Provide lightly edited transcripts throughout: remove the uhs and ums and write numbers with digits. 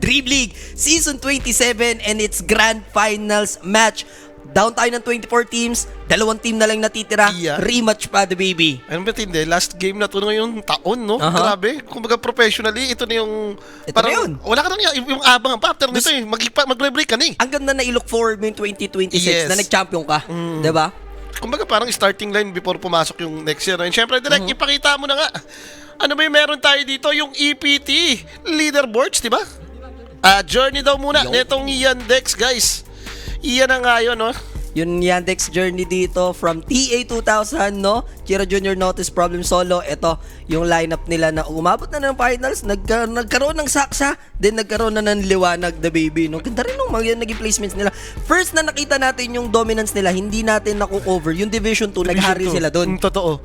Dream League Season 27 and its Grand Finals match. Down tayo ng 24 teams, 2 team na lang natitira, rematch pa the baby. Ano ba tindi? Last game na to ngayong taon, no? Grabe. Kumbaga professionally, ito na yung... Ito parang, na yun. Wala ka nang yung abang ang after nito eh. Mag-break ka na eh. Ang ganda na i-look forward mo yung 2026 na nag-champion ka. Diba? Kumbaga parang starting line before pumasok yung next year. And syempre, direct, ipakita mo na nga. Ano ba yung meron tayo dito? Yung EPT leaderboards, di ba? Journey daw muna nitong Yandex, guys. Iyan na nga yun, no? Yung Yandex journey dito from TA 2000, no? Kira Junior Notice Problem Solo. Ito, yung lineup nila na umabot na ng finals. Nagkaroon ng saksa, then nagkaroon na ng liwanag, the baby, no? Ganda rin nung mga naging placements nila. First na nakita natin yung dominance nila, hindi natin naku-cover. Yung Division 2, naghari sila doon. Totoo.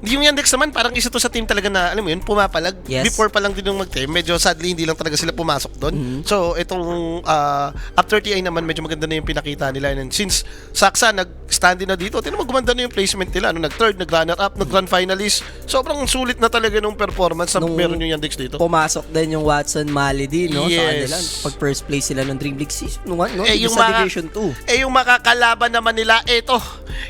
Yung Yandex naman, parang isa to sa team talaga na, alam mo yun, pumapalag. Yes. Before pa lang din yung mag-team. Medyo sadly, hindi lang talaga sila pumasok doon. So, itong after TI naman, medyo maganda na yung pinakita nila. And since Saksa nag-stand na dito, tinan mo gumanda na yung placement nila. Nag-third, nag-runner-up, nag-grand finalist. Sobrang sulit na talaga nung performance na meron yung Yandex dito. Pumasok din yung Watson Malady, no? Yes. Sa kanila. Pag first place sila ng Dream League Season 1, no? Yung sa Division 2. Yung makakalaban naman nila, eto,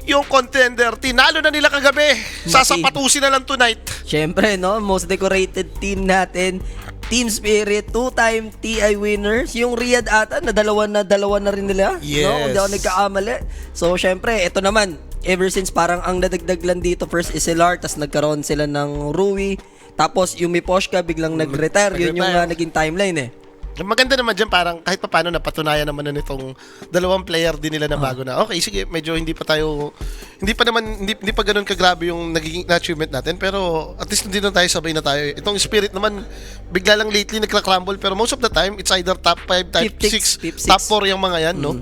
yung contender, tinalo na nila kagabi. Sasapatusin na lang tonight. Siyempre, no? Most decorated team natin. Team Spirit, 2-time TI winners. Yung Riyadh ata, dalawa na rin nila. Yes. No? Hindi ako nagkakamali. So, syempre, ito naman, ever since parang ang nadagdag lang dito, first is Silar, tas nagkaroon sila ng Rui. Tapos, yung Miposhka biglang nag-retire. Yun yung naging timeline eh. Maganda naman dyan, parang kahit pa paano napatunayan naman na nitong dalawang player din nila na bago na. Okay, sige, medyo hindi pa ganun kagrabe yung naging achievement natin, pero at least hindi na tayo sabay na tayo. Itong Spirit naman, bigla lang lately nagka-crumble, pero most of the time, it's either top 5, top 6, top 4 yung mga yan, no?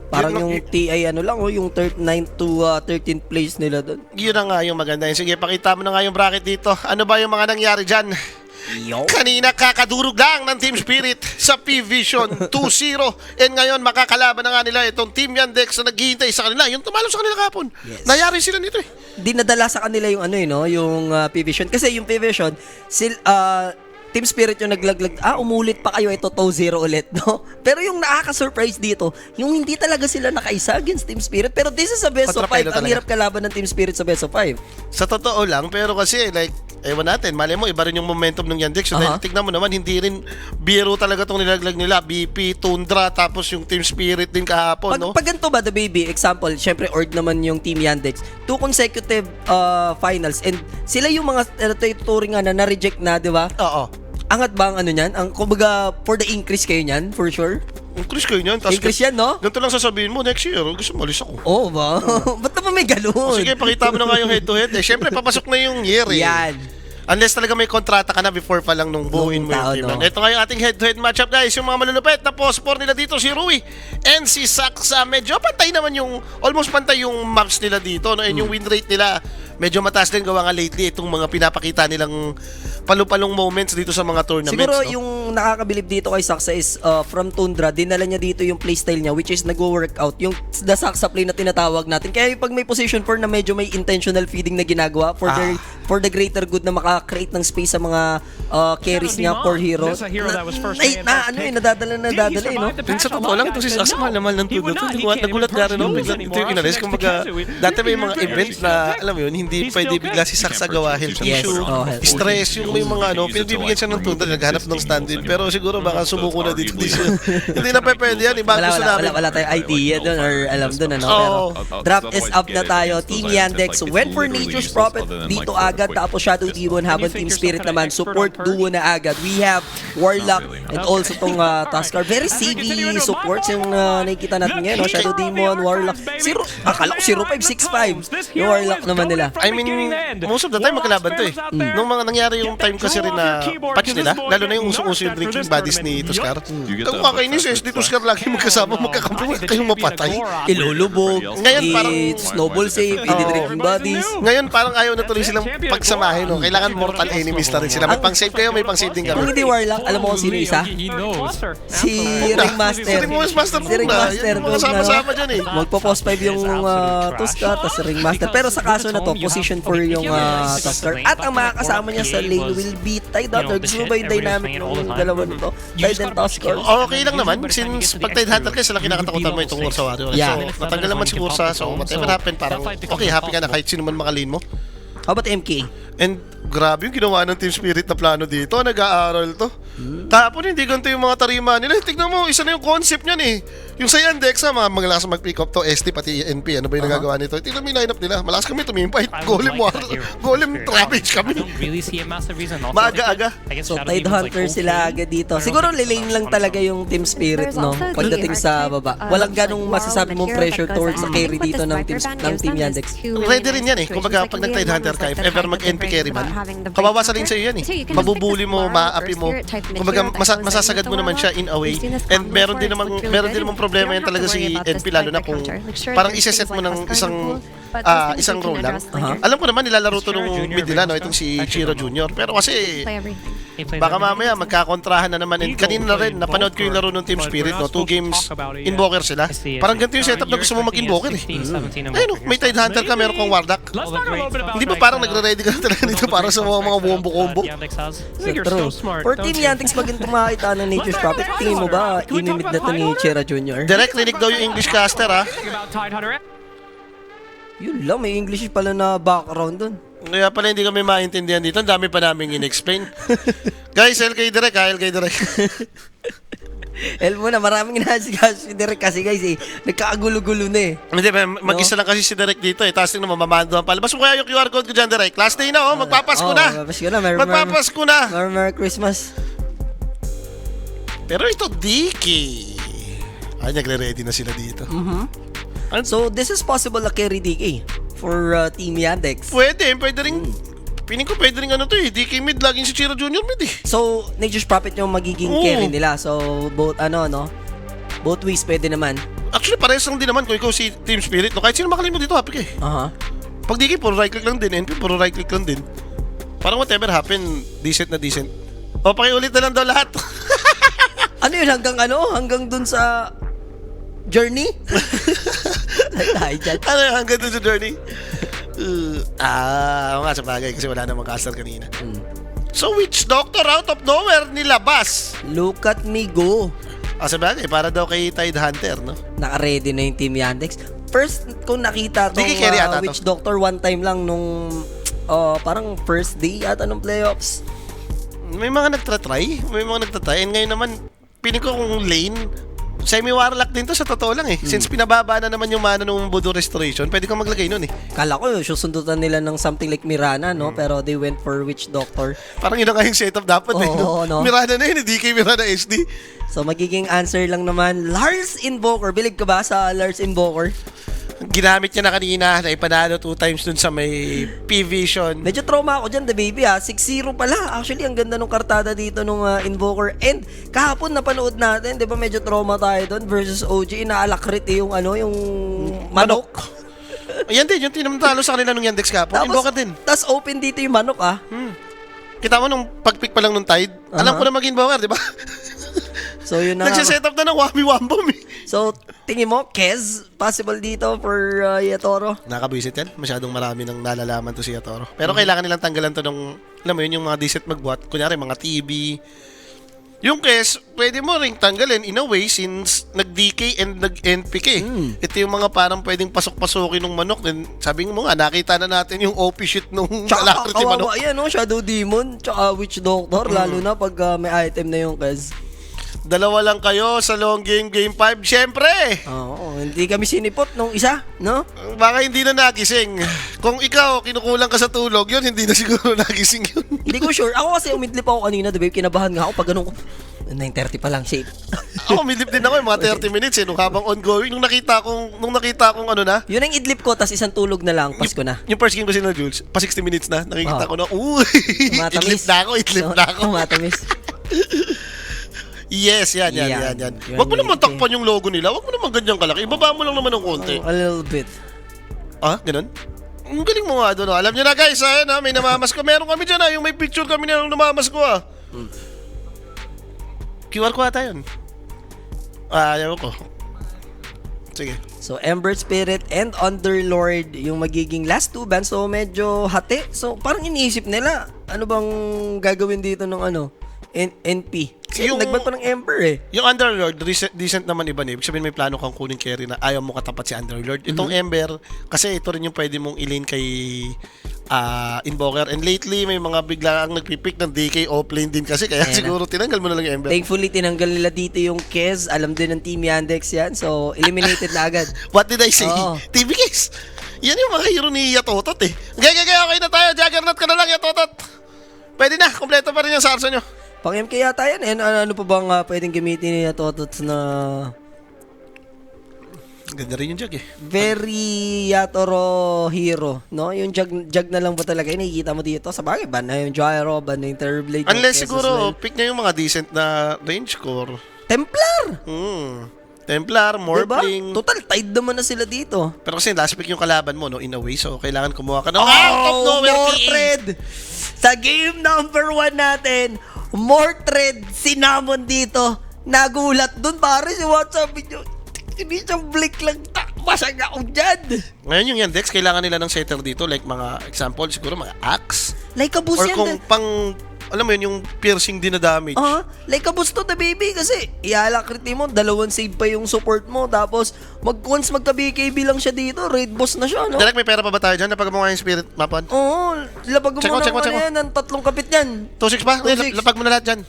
Parang yung TI yung 9 to 13th place nila doon. Yun na nga yung maganda. Sige, pakita mo na nga yung bracket dito. Ano ba yung mga nangyari dyan? Kanina kakadurog lang ng Team Spirit sa P-Vision 2-0 and ngayon makakalaban na nga nila itong Team Yandex na naghihintay sa kanila. Yung tumalo sa kanila kapon. Yes. Nayari sila nito eh. Dinadala sa kanila yung yung P-Vision. Kasi yung P-Vision, Team Spirit yung naglaglag, umulit pa kayo, ito 2-0 ulit, no? Pero yung nakaka-surprise dito, yung hindi talaga sila nakaisa against Team Spirit, pero this is a best of 5. Ang hirap kalaban ng Team Spirit sa best of 5. Sa totoo lang, pero kasi like, ewan natin, malay mo, iba rin yung momentum ng Yandex. So, dahil tignan mo naman, hindi rin biro talaga itong nilaglag nila. BP, Tundra, tapos yung Team Spirit din kahapon, no? Pag ganito ba, the baby, example, syempre, Ord naman yung Team Yandex, 2 consecutive finals, and sila yung mga turing na na-reject na, di ba? Oo. Angat ba ang niyan? Ang kumbaga for the increase kayo niyan, for sure? Increase kayo niyan. Increase yan, no? Ganito lang sasabihin mo, next year, gusto mo, alis ako. Oo ba? Ba't naman may galon? Sige, pakita mo na nga yung head-to-head. Siyempre, papasok na yung year eh. Yan. Unless talaga may kontrata ka na before pa lang nung buuin mo yung team. No? Ito nga yung ating head-to-head matchup, guys. Yung mga malulupet na post-4 nila dito, si Rui and si Saksa. Medyo pantay naman yung, almost pantay yung maps nila dito. No? And yung win rate nila, medyo mataas din gawa nga lately itong mga pinapakita nilang palupalong moments dito sa mga tournaments. Siguro no? yung nakakabilib dito kay Saksa is from Tundra, dinala niya dito yung playstyle niya which is nag-workout. Yung the Saksa play na tinatawag natin. Kaya pag may position 4 na medyo may intentional feeding na ginagawa for the greater good na makaka-create ng space sa mga carries niya for hero. Nadadala eh, no? Sa totoo lang, ito si Saksa mahal ng Tundra. Nagulat nga rin, no? Bigla ito yung inalis. Kumbaga, dati may mga event na, alam mo yun, hindi pwede bigla si Saksa gawa health issue, stress, yung may mga pinibibigyan siya ng Tundra, naghanap ng stand-in. Pero siguro baka sumuko na dito. Hindi na pwede yan. Wala tayong idea doon or alam doon, ano? Pero draft is up na tayo. Team Yandex went for Nature's Prophet dito agad. Tapos Shadow Demon habang Team Spirit naman support duo na agad. We have Warlock and also tong Tuskar. Very savvy supports yung nakikita natin ngayon. Shadow Demon, Warlock. Akala ko 0565 yung Warlock naman nila. I mean, most of the time magkalaban to eh. Nung mga nangyari yung time kasi rin na patch nila, lalo na yung usong-uso yung drinking buddies ni Tuskar. Ang kakainis eh, ni Tuskar lagi magkasama, magkakampi, kayong mapatay. Ilulubog, ngayon parang snowball save, i-drinking buddies. Ngayon parang ayaw na tuloy silang pagsamahin. No? Kailangan mortal enemies na rin sila. May pang-save kayo, may pang-save din Kung kami. hindi Warlock, alam mo kung sino isa? Si Ringmaster. Si Ringmaster Si Ringmaster. Sama-sama dyan eh. Magpo-post 5 yung Tuskar, tapos Ringmaster. Pero sa kaso na to, position 4 yung Tuskar. At ang makakasama niya sa lane will be Tide Hunter. Gusto mo ba yung dynamic ng dalawa nito? Tide and Tusker? Okay lang naman, since pag Tide Hunter kayo, sila kinakatakutan mo itong Ursa Warrior. Yeah. So, natanggal naman si Ursa, so whatever happen, parang okay, happy ka na kahit sino man makalin mo. How about MK? And grabe yung ginawa ng Team Spirit na plano dito. Nag-aaral to. Tapos hindi ganito yung mga tarima nila. Tignan mo, isa na yung concept niyan eh. Yung sa Yandex, malakas mag-pick up to, ST pati NP. Ano ba yung nagagawa nito? Tignan mo yung lineup nila. Malakas kami tumimpay. Golem Ravage kami. Maaga-aga. So Tide Hunter sila agad dito. Siguro lilane lang talaga yung Team Spirit, no? Pagdating sa baba. Walang ganong masasabi mong pressure towards sa carry dito ng Team Yandex. Ready rin yan eh. Kumbaga, pag nag-Tide Hunter ka, if ever mag-NP carry man, kawawa sa rin sa'yo yan eh. Mabubuli mo, ma-api mo. Kumbaga, masasagad mo naman siya in a way. And meron din naman problema yan talaga si NP, lalo na kung parang isa-set mo ng isang role lang. Alam ko naman, nilalaro to nung mid nila, no? Itong si Chiro Jr. Pero kasi, baka mamaya magkakontrahan na naman. And kanina na rin, napanood ko yung laro ng Team Spirit, no? 2 games, invoker sila. Parang ganito yung setup na gusto mo mag-invoker eh. Ayun, may Tide Hunter ka, meron kang Warlock. Hindi ba parang nagre-ready ka na talaga dito para sa mga wombo-combo? True. For Team Yandex, pag makita ng Nature's Prophet, tingin mo ba, inimit na to ni Chira Jr.? Direct rinig daw yung English caster, ha? Yun lang, may English pala na background dun. Kaya pala hindi kami maintindihan dito. Ang dami pa namin in-explain. Guys, LK Direct, ha? LK Direct. Elmo na, maraming nasigas si Derek kasi guys eh. Nagkakagulo-gulo na eh. Hindi, mag-isa lang kasi si Direct dito eh. Tapos tingnan mo, mamamandohan pala. Basta mo kaya yung QR code ko dyan, Direct. Last day na, oh. Magpapasko na. Magpapasko na. Magpapasko na. Merry Christmas. Pero ito, Dicky. Ay, nagre-ready na sila dito. So, this is possible na carry DK for Team Yandex. Pwede rin. Piling ko pwede rin ano to eh. DK mid, laging si Chiro Jr. mid eh. So, Nature's Prophet yung magiging carry nila. So, both both ways pwede naman. Actually, parehas lang din naman kung ikaw si Team Spirit. No? Kahit sino makalin mo dito, happy ka eh. Pag DK, puro right click lang din. NP, puro right click lang din. Parang whatever happen, decent na decent. O, pakiulit na lang daw lahat. Ano yun? Hanggang dun sa journey? Ano yun? Hanggang dun sa journey? Oo nga, sa bagay kasi wala namang caster kanina. So, Witch Doctor out of nowhere nilabas. Look at me go. Sa bagay, para daw kay Tide Hunter, no? Naka-ready na yung Team Yandex. First, kung nakita tong Witch Doctor one time lang nung parang first day ata nung playoffs. May mga nagtatry. And ngayon naman, piling ko kung lane, semi-warlock din to sa totoo lang eh. Since pinababa na naman yung mana ng Voodoo Restoration, pwede kang maglagay nun eh. Kala ko yung susundutan nila ng something like Mirana, no? Pero they went for Witch Doctor. Parang yun ang kayong setup dapat eh. No? Mirana na yun, hindi kay Mirana SD. So magiging answer lang naman, Lars Invoker. Bilig ka ba sa Lars Invoker? Ginamit niya na kanina, na ipanalo 2 times dun sa may P-Vision. Medyo trauma ako dyan, the baby ha. 6-0 pala. Actually, ang ganda nung kartada dito nung Invoker. And kahapon napanood natin, di ba medyo trauma tayo doon versus OG. Inaalakrit yung yung manok. Yan din, yung tinamtalo sa kanila nung Yandex kahapon. Invoker din. Tapos open dito yung manok Kita mo nung pag-pick pa lang nung Tide, alam ko na mag-invoker, di ba? So yun na. Nagsiset up na ng Wami-Wambom eh. So, tingin mo, Kez, possible dito for Yatoro? Nakabwisit yan. Masyadong marami nang nalalaman to si Yatoro. Pero kailangan nilang tanggalan to ng, alam mo yun, yung mga decent magbuhat. Kunyari, mga TB. Yung Kez, pwede mo ring tanggalin in a way since nag-DK and nag-NPK. Ito yung mga parang pwedeng pasok-pasukin ng manok. And sabi mo nga, nakita na natin yung OP shit nung alakriti manok. Ayan, Shadow Demon, tsaka Witch Doctor, lalo na pag may item na yung Kez. Dalawa lang kayo sa long game, game 5. Siyempre! Oo, hindi kami sinipot nung isa, no? Baka hindi na nagising. Kung ikaw, kinukulang ka sa tulog, yun, hindi na siguro nagising yun. Hindi ko sure. Ako kasi umidlip ako kanina, diba? Kinabahan nga ako pag ganun ko. 9:30 pa lang, shape. Ako, umidlip din ako yung mga 30 minutes nung habang ongoing. Nung nakita kong ano na. Yun ang idlip ko, tas isang tulog na lang, Pasko na. Yung first game ko sila, Jules, pa 60 minutes na, nakikita ko na, idlip na ako. Matamis. Yes, yan. Wag mo naman takpan yung logo nila. Wag mo naman ganyan kalaki. Ibaba mo lang naman ng konti. A little bit. Ganun? Ang galing mo nga doon. Alam nyo na guys, may namamas ko. Meron kami dyan yung may picture kami na namamas ko QR ko ata yun. Ayaw ko. Sige. So, Ember Spirit and Underlord yung magiging last two bands. So, medyo hati. So, parang iniisip nila, ano bang gagawin dito ng NP? Kasi nagban pa ng Ember eh. Yung Underlord, decent naman iba na. Ibig sabihin may plano kang kunin carry na ayaw mo katapat si Underlord. Itong Ember, kasi ito rin yung pwede mong ilane kay Invoker. And lately, may mga bigla ang nagpipick ng DK offlane din kasi. Kaya siguro tinanggal mo na lang yung Ember. Thankfully, tinanggal nila dito yung Kez. Alam din ng Team Yandex yan. So, eliminated na agad. What did I say? Oo. TV case. Yan yung mga hero ni Yatotot eh. Okay na tayo. Juggernaut ka na lang, Yatotot. Pwede na. Kompleto pa rin yung sarso nyo. Pang MK yata yan. And ano pa bang pwedeng gamitin ni Totots na Ganda rin yung jug eh. very Yatoro hero, no? Yung jug na lang ba talaga yung nakikita mo dito? Sa bagay, ban na yung Gyro, ban na yung Terrorblade. Unless yung Kez siguro, as well. pick niya yung mga decent na range core. Templar! Templar, Diba? Morphling. Total, tied naman na sila dito. Pero kasi last pick yung kalaban mo, no, in a way. So, kailangan kumuha ka ng out of nowhere PA. Mordred! Sa game number 1 natin, Mordred, sinamon dito. Nagulat dun, pare, si WhatsApp nyo. Hindi siyang blink lang. Masag ako dyan. Ngayon yung Yandex, kailangan nila ng setter dito. Like mga example, siguro mga axe. Like a boost Or yan. kung pang, alam mo yun, yung piercing din na damage. Like a boost to the baby kasi ialakrit mo, 2 save pa yung support mo. Tapos, once magka-BKB lang siya dito, raid boss na siya, no? Direct, may pera pa ba tayo dyan? Napag mo nga yung spirit mapan? Oo, lapag mo Check mo, na check mo, check mo. yan, ng 3 kapit yan. 2-6 ba? 2-6. Lapag mo na lahat dyan.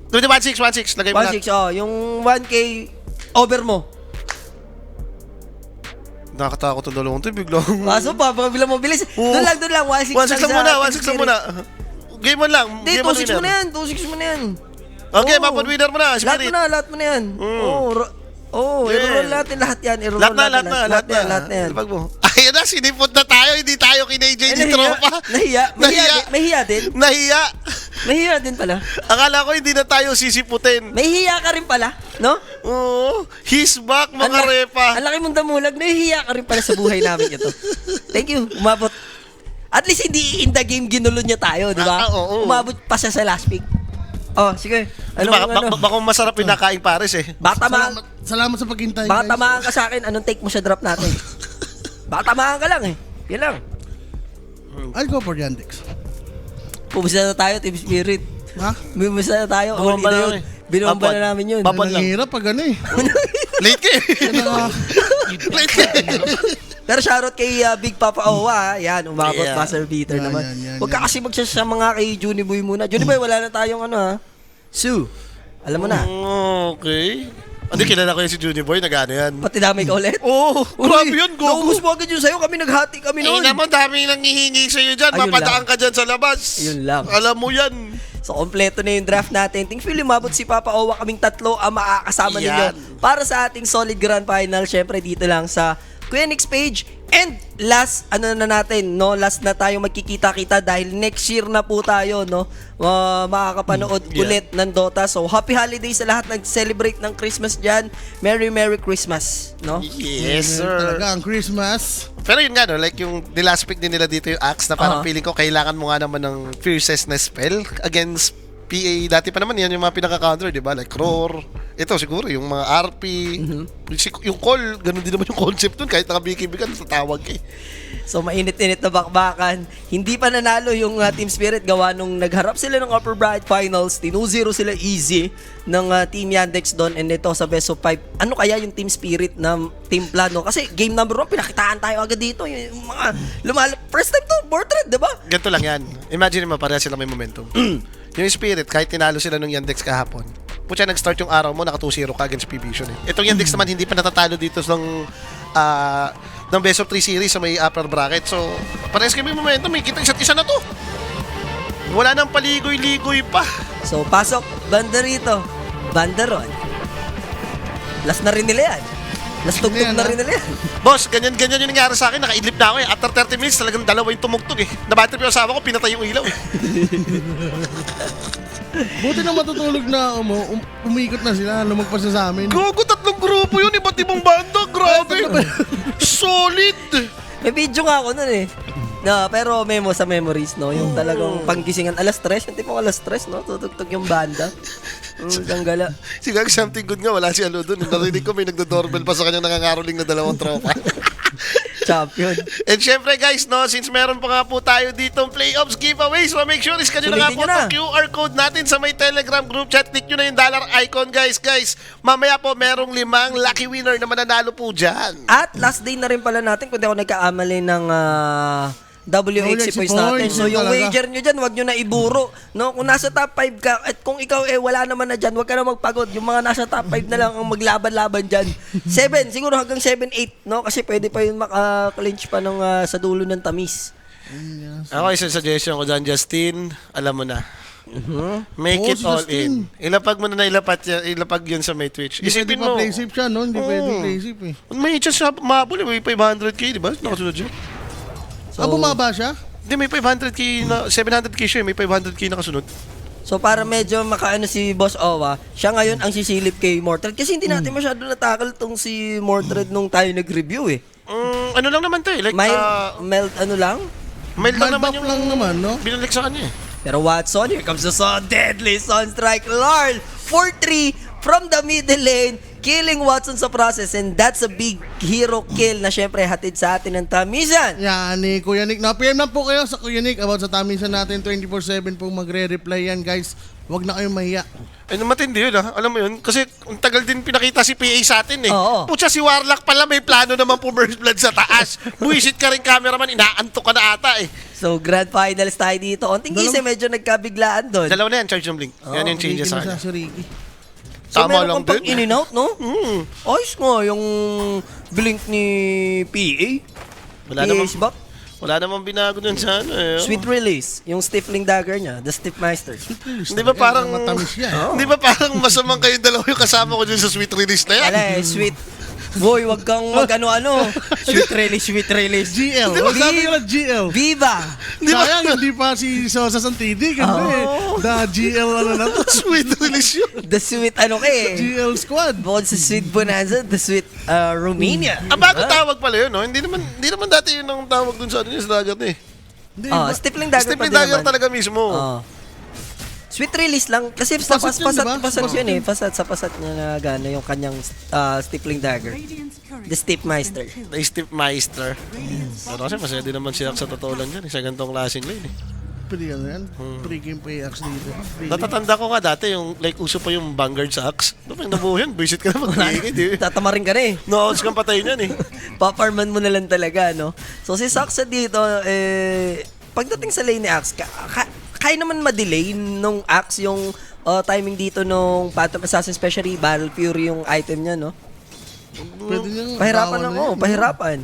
1-6, lagay mo lahat. 1-6, yung 1K over mo. Nakakatakot ang dalawang to, biglang. Kaso pa, bilang mo bilis. Oo. Doon lang, 1-6 1-6 lang muna, 1-6 lang muna. Game on lang. Hindi, Game on 2-6 mo winner. na yan, 2-6 mo na yan. Okay, Oo. mapan winner mo na, Lahat spirit. mo na yan. Yeah. I-roll natin lahat yan. I-roll Lahat na lahat na yan. Lapag mo. Ayun na, sinipot na tayo. Hindi tayo kay AJ ni tropa. Nahiya din. Nahiya. Mahiya din pala. Akala ko hindi na tayo sisiputin. Mahihiya ka rin pala, no? Oo. He's back, mga repa. Ang laki mong damulag, nahihiya ka rin pala sa buhay namin ito. Thank you, umabot. At least hindi in the game ginulo niya tayo, di ba? Oo. Umabot pa siya sa last pick. Oh, sige. Baka masarap pinakaing pares eh. Baka Salamat sa paghintay, baka guys. tamaan ka sa akin, anong take mo sa drop natin? Baka tamaan ka lang eh. Yan lang. I'll go for Yandex. Pumisa na tayo, Team Spirit. Ha? Bumisa na tayo. Bumaba na Yun. eh. Binomba na namin yun. Babad lang. Nanghihirap pag ano eh. Late ka eh. Late ka eh. Pero shoutout kay Big Papa Owa. Yan, umabot. Yeah. Buzzer beater Yan, naman. yan, Huwag ka kasi magsasama nga kay Juniboy muna. Juniboy, wala na tayong ano ha. Sue. Alam mo na. Okay. Hindi, kilala ko yung si Junior Boy, nag-ano yan. Pati damay ka ulit. Oo, grabe yun, go. Naubos mo agad yun sa'yo. Kami naghati kami Eh noon. naman, dami nang hihingi sa'yo dyan. Ayun Mapadaan lang. ka dyan sa labas. Ayun lang. Alam mo yan. So, kompleto na yung draft natin. Thankfully, umabot si Papa Owa. Kaming 3 ang makakasama ninyo Yan. para sa ating solid grand final. Syempre, dito lang sa Quenix page. And last, ano na natin, no? Last na tayo magkikita-kita dahil next year na po tayo, no? Makakapanood ulit ng Dota. So, happy holidays sa lahat nag-celebrate ng Christmas dyan. Merry Christmas, no? Yes, sir. Talaga ang Christmas. Pero yun nga, no, like yung last pick din nila dito yung Axe na parang feeling ko kailangan mo nga naman ng fiercest na spell against PA. Dati pa naman yan yung mga pinaka-counter, di ba? Like Roar. Ito siguro, yung mga RP. Yung call, ganun din naman yung concept dun. Kahit naka-BKB ka, tatawag ka eh. So mainit-init na bakbakan. Hindi pa nanalo yung Team Spirit gawa nung nagharap sila ng Upper Bracket Finals. 2-0 sila easy ng Team Yandex doon. And ito sa best of 5. Ano kaya yung Team Spirit na team plano? Kasi game number 1, pinakitaan tayo agad dito. Yung mga first time to, Mordred, diba? Ganito lang yan. Imagine mo, pareha sila may momentum. Yung Spirit, kahit tinalo sila ng Yandex kahapon, putya nag-start yung araw mo, naka 2-0 ka against P-Vision eh. Itong Yandex naman, hindi pa natatalo dito ng best of 3 series sa may upper bracket. So, parehas kayo may momentum, may kita isa't isa na to. Wala nang paligoy-ligoy pa. So pasok, banda rito. Bandaron. Last na rin nila yan. Last tugtog na rin nila yan. Boss, ganyan yung nangyari sa akin. Nakaidlip na ako eh. After 30 minutes, talagang dalawa yung tumugtog eh. Nabatrip yung asawa ko, pinatay yung ilaw eh. Buti na matutulog na umikot na sila, lumagpas na sa amin. Gogo, 3 grupo yun. Iba't ibang banda. Grabe. Solid. May video nga ako nun eh. No, pero sa memories, no? Yung talagang panggisingan alas 3, yung tipong alas 3, no? Tutugtog yung banda. Ang gala. Si Gag something good nga, wala si ano doon. Narinig ko may nagdo-doorbell pa sa kanyang nangangaroling na 2 tropa. Champion. And syempre guys, no, since meron pa nga po tayo ditong playoffs giveaway, so make sure is kanyo na nga Sulitin po nyo na. itong QR code natin sa may Telegram group chat. Click nyo na yung dollar icon guys. Mamaya po merong 5 lucky winner na mananalo po dyan. At last day na rin pala natin, kung di ako nagkaamali ng WHC points natin. So yung talaga. wager nyo dyan, wag nyo na iburo. No? Kung nasa top 5 ka, at kung ikaw wala naman na dyan, wag ka na magpagod. Yung mga nasa top 5 na lang ang maglaban-laban dyan. 7, siguro hanggang 7, 8. No? Kasi pwede pa yun maka-clinch pa ng, sa dulo ng tamis. Ako, isang suggestion ko dyan, Justin, alam mo na. Make Oo, it si all Justin. in. Ilapag mo na ilapag yun sa may Twitch. Hindi Isipin pwede pa mo, play safe siya, no? Hindi pwede play safe eh. may chance siya mabuli, may 500k, di ba? Nakasunod siya. Bumaba siya? Hindi, may 500k na, 700k siya, may 500k nakasunod. So para medyo makaano si Boss Owa, siya ngayon ang sisilip kay Mordred. Kasi hindi natin masyado natakal tong si Mordred nung tayo nag-review eh. Ano lang naman to eh, like, Melt ano lang? mild lang Mild naman buff yung lang naman, no? binalik sa kanya eh. Pero Watson, here comes the Sun. Deadly Sunstrike. Larl, 4-3 from the middle lane. Killing Watson sa process. And that's a big hero kill na syempre hatid sa atin ng tamisan. Yan ni Kuya Nick. Na-PM lang po kayo sa Kuya Nick about sa tamisan natin. 24/7 pong magre-reply yan, guys. Huwag na kayong mahiya. Matindi yun alam mo yun, kasi ang tagal din pinakita si PA sa atin eh. Oo. Pucha, si Warlock pala may plano naman po Burst Blood sa taas. Buisit ka rin cameraman, inaantok ka na ata eh. So, grand finals tayo dito. Onting gise, medyo nagkabiglaan doon. Dalawa na yan, charge ng blink. Yan yung changes sa Ricky na kanya. si Ricky. So, Tama meron lang kang pag din. in and out, no? Ayos nga yung blink ni PA. Wala namang, PA's back. wala namang binago dun sa ano eh. Sweet release. Yung stifling dagger niya. The Stiff Meister. Hindi ba parang, Matamis yan. hindi ba parang masamang kayong dalawa yung kasama ko dun sa sweet release na yan? Wala eh, sweet. Boy, wag kang mag-ano-ano. Sweet release, sweet release. GL. Di ba sabi ko na GL? Viva! Sayang, hindi pa si Sosa Santidi. Ganda eh. The GL ano na to. Sweet release yun. The sweet ano ka eh. GL squad. Bukod sa sweet Bonanza, the sweet Romania. Bago tawag pala yun, no? Hindi naman dati yun ang tawag dun sa ano yung sa dagat eh. Hindi, Stifling dagger Stephen pa din Dagger naman. talaga mismo. Sweet release lang. Kasi Pasat yun, diba? pasat yun eh. Sa pasat niya na gana yung kanyang stifling dagger. The Stiff Meister. Na Steve Meister. Pero kasi masaya din naman siya sa totoo lang dyan. Sa ganitong klaseng lane eh. Pwede ano yan. Pre-game pay-axe dito. Pre-game. Natatanda ko nga dati yung like uso pa yung Vanguard sa axe. Pag nabuo yan, visit ka na mag-iingay. Tatamarin ka na eh. No-odds kang patayin yan eh. Paparman mo na lang talaga, no? So si Saksa dito, pagdating sa lane ni Axe, kaya naman ma-delay nung Axe yung timing dito nung Phantom Assassin, especially Battle Fury yung item niya, no? Pwede niyang Pahirapan bawan ako, na yan. pahirapan.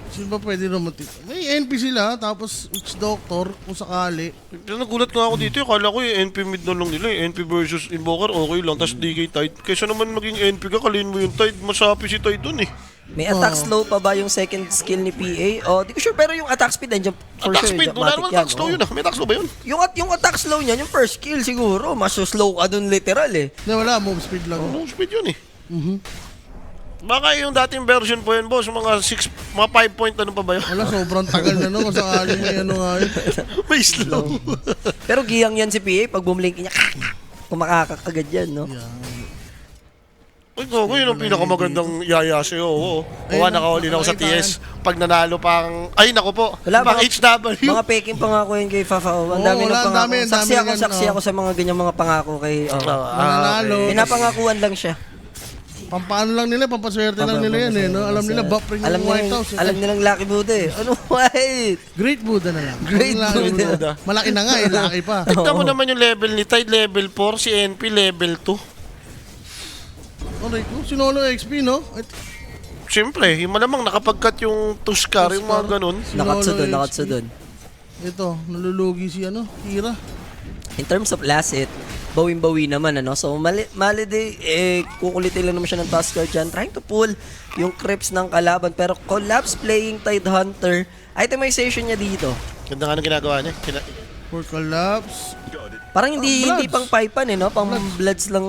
Sino ba pwede naman? May NP sila, tapos Witch Doctor, kung sakali. Pero nagulat nga ako dito. Akala ko yung NP mid na lang nila. NP versus Invoker, okay lang. Tapos DK Tide. Kaysa naman maging NP ka, kalin mo yung Tide. Masapi si Tide dun eh. May attack slow pa ba yung second skill ni PA? Di ko sure, pero yung attack speed, nandiyan for Attack sure. speed, wala matic naman yan, attack slow oh. yun ah. May attack slow ba yun? Yung attack slow niya, yung first skill siguro, mas slow ka dun literal eh. Hindi, wala. Move speed lang. Long speed yun eh. Baka yung dating version po yun, boss. Mga 5 point ano pa ba yun? Wala, sobrang tagal na no. Kung sakali may ano nga yun. May slow. Pero giyang yan si PA, pag bumlink niya, kumakakagad yan, no? Ay, gogo, yun ang pinakamagandang yaya sa'yo. Oo. Kuha, nakahuli na ako sa TS. Pag nanalo pang... Ay, naku po. Wala, Pang mga- HW. Mga peking pangako yun kay Fafao. Ang Oo, dami ng wala, ang pangako. dami, ang Saksi dami ako, yan, saksi ako sa mga ganyang mga pangako kay... Mananalo. Pinapangakuan lang siya. Pampaano lang nila, pampaswerte lang nila yan eh. No? Alam nila, buff rin yung White House. Alam nilang Lucky Buddha eh. Ano white? Great Buddha na lang. Great Malaki Buddha. Malaki na nga eh, laki pa. Tignan mo naman yung level ni Tide, level 4. Si NP, level 2. Alright, sinolo XP, no? Siyempre, yung malamang nakapagkat yung Tuskar, yung mga ganun. Nakatso Sinolo doon, XP. Ito, nalulugi si Kira. In terms of last hit, bawing-bawi naman, ano? So, Malady, kukulitin lang naman siya ng Tuskar dyan, trying to pull yung creeps ng kalaban. Pero Collapse playing Tide Hunter, itemization niya dito. Ganda nga nang ginagawa niya. For collapse. Parang hindi Bloods. pang pipan no? Pang Bloods lang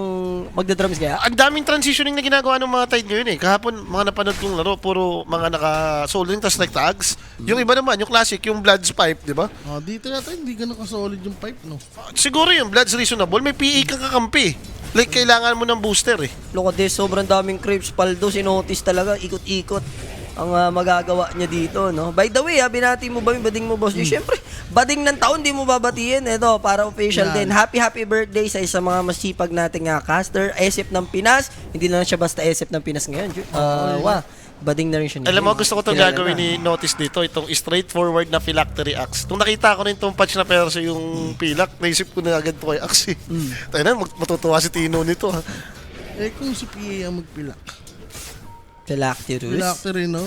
magda-drums kaya. Ang daming transitioning na ginagawa ng mga Tide ngayon eh. Kahapon, mga napanood kong laro, puro mga naka-soldering tas like tags. Yung iba naman, yung classic, yung Bloods pipe, di ba? Dito yata hindi ganun ka-solid yung pipe, no? Siguro yung Bloods reasonable, may PE kang kakampi. Like, kailangan mo ng booster eh. Look at this, sobrang daming creeps. Paldo, sinotis talaga, ikot-ikot ang magagawa niya dito, no? By the way, binati mo ba yung bading mo, boss? Siyempre, bading ng taon, di mo babatiin. Ito, para official Yan. din. Happy birthday sa isa mga masipag nating caster. SF ng Pinas. Hindi lang siya basta SF ng Pinas ngayon. Bading na rin siya. Alam mo, gusto ko itong Kilala gagawin na. ni Notice dito, itong straightforward na phylactery axe. Nung nakita ko rin itong patch na perso yung pilak, naisip ko na agad ito kay axe. Tayo na, matutuwa si Tino nito ha. Kung si PA ang magpilak. Phylacterus. Phylactery, no?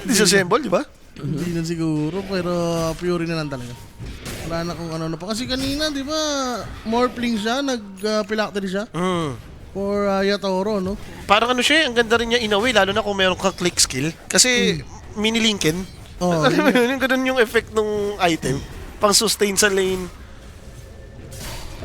Disassemble, di ba? Hindi na siguro, pero Fury na lang talaga. Wala na kung ano na pa. Kasi kanina, di ba, Morphling siya, nag-phylactery siya. For Yatoro, no? Parang ano siya, ang ganda rin niya in a way, lalo na kung meron kang click skill. Kasi mini-linkin. Oh, Alam mo yun, yung ganun yung effect ng item. Pang-sustain sa lane.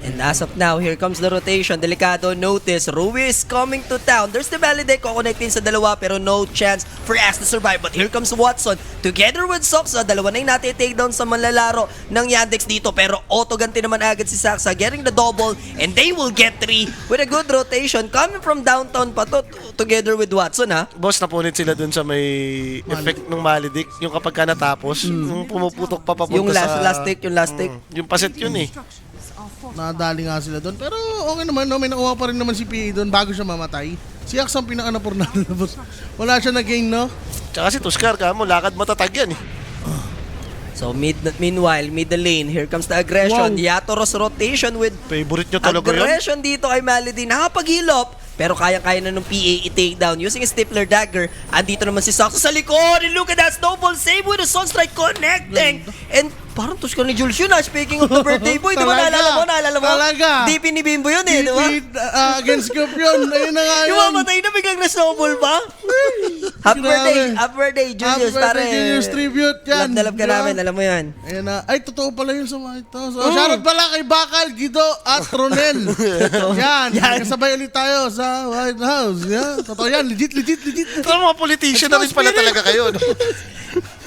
And as of now, here comes the rotation. Delikado notice. Rui is coming to town. There's the Validate. Kukonectin sa dalawa pero no chance for Ash to survive. But here comes Watson together with Soxa. Dalawa na yung natin-take down sa manlalaro ng Yandex dito. Pero auto-ganti naman agad si Saxa getting the double and they will get 3 with a good rotation coming from downtown pa to together with Watson ha. Boss, napunit sila dun sa may effect ng Maledict. Yung kapag ka natapos, yung pumuputok pa papunta Yung sa... last take, yung last take. Yung paset yun eh. nadali nga sila doon. Pero okay naman, no? May nakuha pa rin naman si PA doon bago siya mamatay. Si Axe ang pinaka-napurnado na boss. Wala siya na-gain, no? Tsaka si Tuskar, mo lakad matatag yan eh. So meanwhile, mid the lane, here comes the aggression. Wow. Yatoros rotation with Favorite nyo talaga yun. aggression dito kay Malady. Nakapaghilop, pero kayang-kaya na ng PA i-take down using a Stifler Dagger. Andito naman si Saxo sa likod. And look at that snowball save with a Sunstrike connecting. And parang Tuskar ni Jules yun Speaking of the birthday boy, di ba Talaga. naalala mo? Talaga. DP ni Bimbo yun di ba? Against Scorpion. Ayun na nga Yung yun. mamatay na biglang na snowball pa. Happy birthday, Julius. Happy birthday, Julius Tribute yan. Love na love ka Diba? namin, alam mo yan. Ayan na. Ay, totoo pala yun sa mga ito. So, shoutout pala kay Bakal, Guido, at Ronel. Yan. Kasabay ulit tayo sa White House. Yan. Totoo yan. Legit. Ito mga politician na rin pala talaga kayo. No?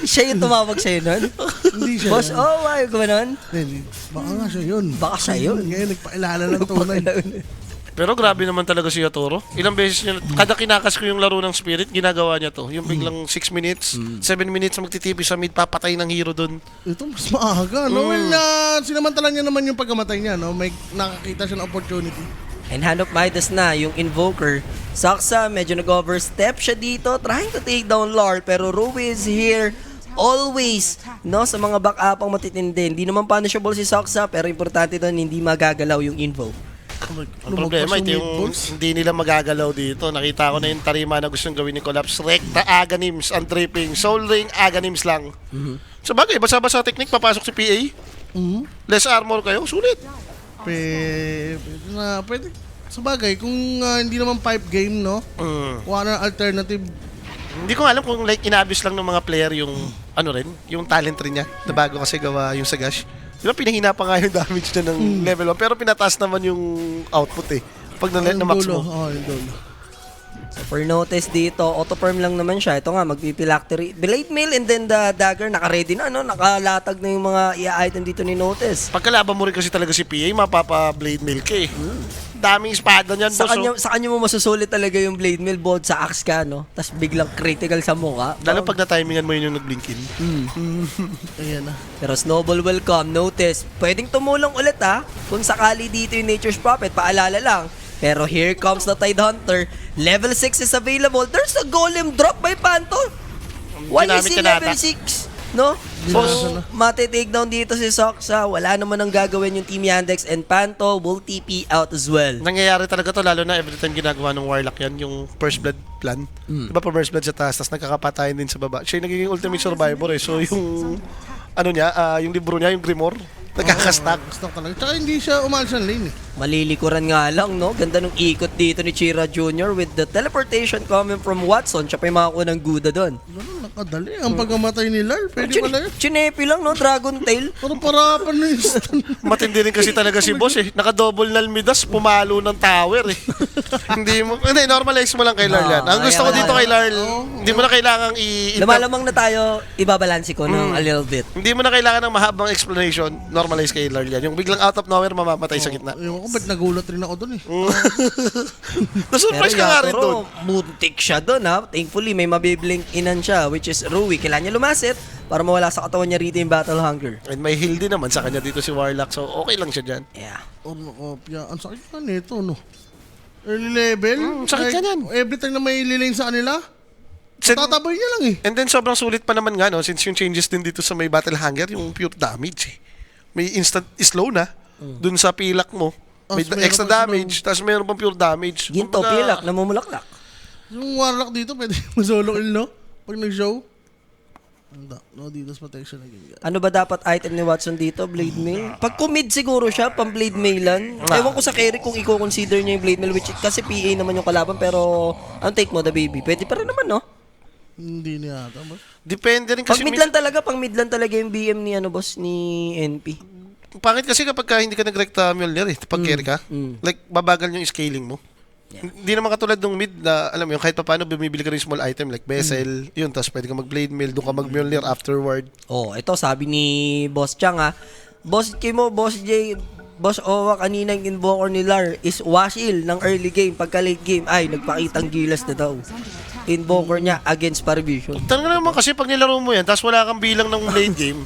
Siya yung tumawag sa'yo nun? Hindi siya. Boss, oh, why gano'n? Baka nga siya yun. Baka siya yun. Ngayon, nagpakilala ng tunay. Pero grabe naman talaga si Yatoro. Ilang beses niya, kada kinakas ko yung laro ng Spirit, ginagawa niya to. Yung biglang 6 minutes, 7 minutes magtitipi sa mid, papatay ng hero dun. Ito, mas maaga. No? Well, sinamantala niya naman yung pagkamatay niya. No? May nakakita siya ng opportunity. And Hand of Midas na, yung Invoker. Saksa, medyo nag-overstep siya dito, trying to take down Lar, pero Rui is here always, no, sa mga back-up ang matitindi. Hindi naman punishable si Saksa, pero importante doon, hindi magagalaw yung Invo. Ang problema, ito yung hindi nila magagalaw dito. Nakita ko na yung tarima na gustong gawin ni Collapse. Rekta, Aganims, ang tripping. Soul Ring, Aganims lang. So bagay, basa-basa technique, papasok si PA. Less armor kayo, sulit. Pwede. Sa bagay, kung hindi naman pipe game, no? Wala na alternative. Hindi ko alam kung like inabis lang ng mga player yung ano rin, yung talent rin niya na bago kasi gawa yung Sagash. Di ba pinahina pa nga yung damage niya ng level 1 pero pinataas naman yung output eh. Pag na max mo. Yung dulo. So for notice dito, auto-perm lang naman siya. Ito nga, magpipilactory. Blade Mail and then the dagger, naka-ready na, no? Nakalatag na yung mga i-item dito ni Notice. Pagkalaban mo rin kasi talaga si PA, mapapa-blade mail ka eh. Daming espada niyan, boss. Sa kanya mo masusulit talaga yung Blade Mail board sa axe ka, no? Tapos biglang critical sa mukha. Lalo pag na-timingan mo yun yung nag-blinkin. Ayan na. Pero Snowball will come, Notice. Pwedeng tumulong ulit kung sakali dito yung Nature's Prophet, paalala lang. Pero here comes the Tide Hunter. Level 6 is available. There's a golem drop by Panto. Why is he level 6? No? So, mati-take down dito si Soxa. Wala naman ang gagawin yung Team Yandex and Panto will TP out as well. Nangyayari talaga to lalo na every time ginagawa ng Warlock yan, yung First Blood plan. Diba pa First Blood sa taas, tapos nagkakapatayin din sa baba. Siya yung nagiging ultimate survivor eh. So yung ano niya, yung libro niya, yung Grimoire, nagkakastack. Stock talaga. Tsaka hindi siya umalis ng lane eh. Malilikuran nga lang, no? Ganda nung ikot dito ni Chira Jr. with the teleportation coming from Watson. Siya pa yung makakuha ng Guda doon. Madali. Ang pagkamatay ni Lal, pwede pala yun. Chinepi lang, no? Dragon Tail. Pero parapan na yung stun. Matindi rin kasi talaga si boss eh. Naka-double na Midas, pumalo ng tower eh. Hindi, normalize mo lang kay Larl yan. Ang gusto ko dito kay Larl, hindi mo na kailangan Lumalamang na tayo, ibabalansi ko ng a little bit. Hindi mo na kailangan ng mahabang explanation, normalize kay Larl yan. Yung biglang out of nowhere, mamamatay sa gitna. Yung ako, ba't nagulat rin ako dun eh. Na-surprise ka nga rin doon. Buntik siya doon, ha? Thankfully, may mabiblink inan siya, which is Rui. Kailangan niya lumasit para mawala sa katawan niya rito yung battle hunger. And may heal din naman sa kanya dito si Warlock, so okay lang siya dyan. Yeah. Kopya. Ang sakit ka nito, no? Early level? Sakit ka yan. Every time na may lilane sa kanila, tatabay niya lang eh. And then sobrang sulit pa naman nga, no? Since yung changes din dito sa may battle hunger, yung pure damage eh. May instant slow na, dun sa pilak mo. May Meron extra pa damage, tapos mayroon pang pure damage. Ginto, Kumbaga, pilak, namumulaklak. Yung Warlock dito, pwede masolo kill, no? Pag nag-show. No, Didas protection again. Ano ba dapat item ni Watson dito? Blade Mail? Pag kumid siguro siya, pang Blade Mailan. Ewan ko sa carry kung i-consider niya yung Blade Mail, which kasi PA naman yung kalaban, pero ang take mo, the baby. Pwede pa rin naman, no? Hindi niya ata, boss. Depende rin kasi. Pang mid lang talaga yung BM ni, ano, boss, ni NP. Pangit kasi kapag hindi ka nag-recta Mjolnir eh, pag carry ka, like babagal yung scaling mo. Yeah. Hindi naman katulad ng mid na, alam mo yung kahit pa paano bumibili ka rin small item like bezel, yun, tapos pwede ka mag-blade mail, doon ka mag-Mjolnir afterward. Oh, ito sabi ni Boss Chang, ha. Boss Kimo, Boss J, Boss Owa, kanina yung invoker ni Lar is Washil ng early game. Pagka late game, ay, nagpakitang gilas na daw. Invoker niya against Paravision. Talaga naman kasi pag nilaro mo yan, tapos wala kang bilang ng late game,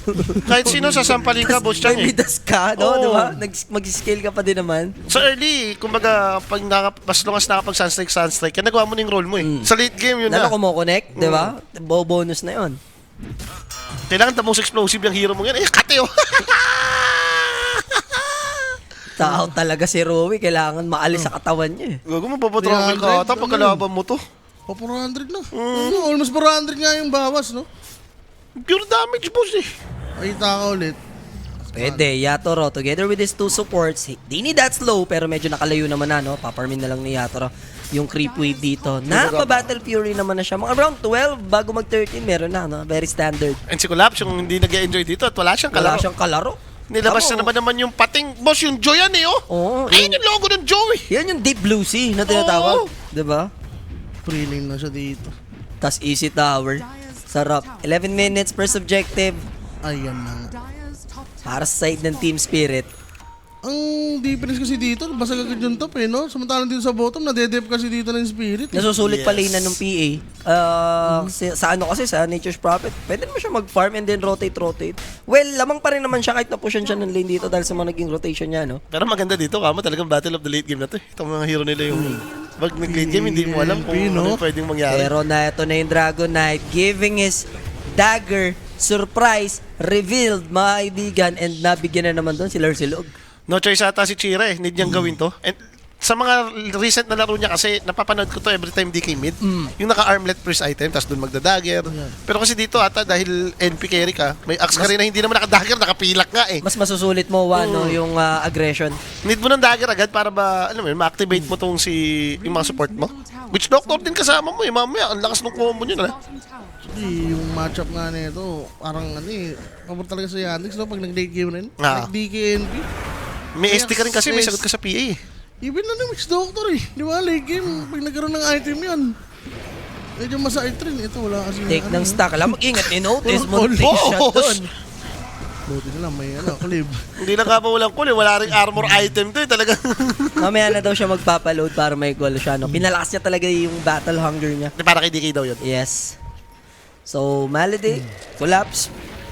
kahit sino sasampalin ka, boss Chang May eh. midas ka, no? Oo. Diba? Mag-scale ka pa din naman. Sa early, kumbaga, pag as long as nakapag-sunstrike, kaya nagawa mo na yung role mo eh. Sa late game, yun Lalo na. kumo-connect, di ba? Bonus na yon. Kailangan the most explosive yung hero mo yan. Eh, kateo! Tao talaga si Rui, kailangan maalis sa katawan niya eh. Gago mo, papatrongil ka ata pag kalaban mo to. Pa 400 na. Almost 400 nga yung bawas, no? Pure damage, boss eh. Makita ka ulit. Pwede, Yatoro, together with his two supports, di ni that slow, pero medyo nakalayo naman na, no? Paparmin na lang ni Yatoro yung creep wave dito. Napa-Battle Fury naman na siya. Mga around 12, bago mag-13, meron na, no? Very standard. And si Collapse, yung hindi nag-enjoy dito at wala siyang Wala kalaro. siyang kalaro. Nilabas Tama, na naman yung pating. Boss, yung Joy yan eh, oh. Oo, Ayun yung logo ng Joy. Yan yung Deep Blue Sea na tinatawag. Oo. Diba? Free lane na siya dito. Tas Easy Tower. Sarap. 11 minutes per subjective. Ayan na nga. Para sa side ng Team Spirit. Ang difference kasi dito, basag agad yung top eh, no? Samantalang dito sa bottom, nadedep kasi dito ng spirit. Nasusulit pa lane na ng PA. Sa ano kasi, sa Nature's Prophet, pwede naman siya mag-farm and then rotate. Well, lamang pa rin naman siya kahit napushan siya ng lane dito dahil sa mga naging rotation niya, no? Pero maganda dito, kamo talagang battle of the late game na to. Itong mga hero nila yung pag nag-late game, hindi mo alam kung ano yung pwedeng mangyari. Pero na ito na yung Dragon Knight giving his dagger, surprise, revealed, mga kaibigan, and nabigyan na naman doon si Larsilog. No choice ata si Chira eh. Need niyang gawin to. And sa mga recent na laro niya kasi, napapanood ko to every time DK mid. Yung naka-armlet first item, tapos doon magda-dagger. Pero kasi dito ata, dahil NP carry ka, may axe ka rin na hindi naman naka-dagger, nakapilak nga eh. Mas masusulit mo, no, yung aggression. Need mo ng dagger agad para ba, alam mo yun, ma-activate mo tong yung mga support mo. Witch Doctor din kasama mo eh, mamaya, ang lakas ng combo nyo na. Hindi, yung matchup nga nito, parang ano eh, pabor talaga sa Yandex, no? Pag nag-late game rin. Ah. Like DKNP. May SD ka rin kasi, may sagot ka sa PA eh. Even na ng Witch Doctor eh. Di ba, late game, pag nagkaroon ng item yan. Medyo masakit rin. Ito, wala kasi Take ng stock. Alam, mag-ingat, in-notice mo, Oh, take shot doon. Buti na lang, may clip. Hindi lang ka pa walang cool eh, wala ring armor item to eh, talaga. Mamaya na daw siya magpapaload para may goal siya, no? Pinalakas niya talaga yung battle hunger niya. Para kay DK daw yun. Yes. So, Malady, Collapse.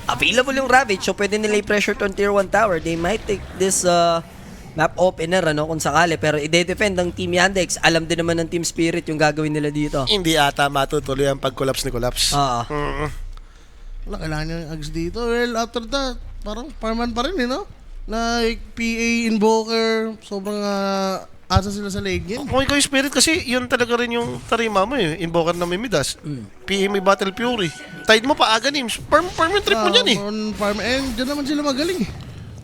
Available yung Ravage, so pwede nila i-pressure to Tier 1 tower. They might take this map opener, ano, kung sakali. Pero i-defend ng Team Yandex. Alam din naman ng Team Spirit yung gagawin nila dito. Hindi ata matutuloy ang pag-collapse ni Collapse. Oo. Wala, kailangan niya yung Ags dito. Well, after that, parang farman pa rin eh, no? Like, PA, Invoker, sobrang asa sila sa late game. Kung ikaw yung Spirit kasi, yun talaga rin yung tarima mo eh. Invoker na may Midas. PA may Battle Fury. Tide mo pa, Aghanim. Farm yung trip mo dyan eh. Farm, and dyan naman sila magaling eh.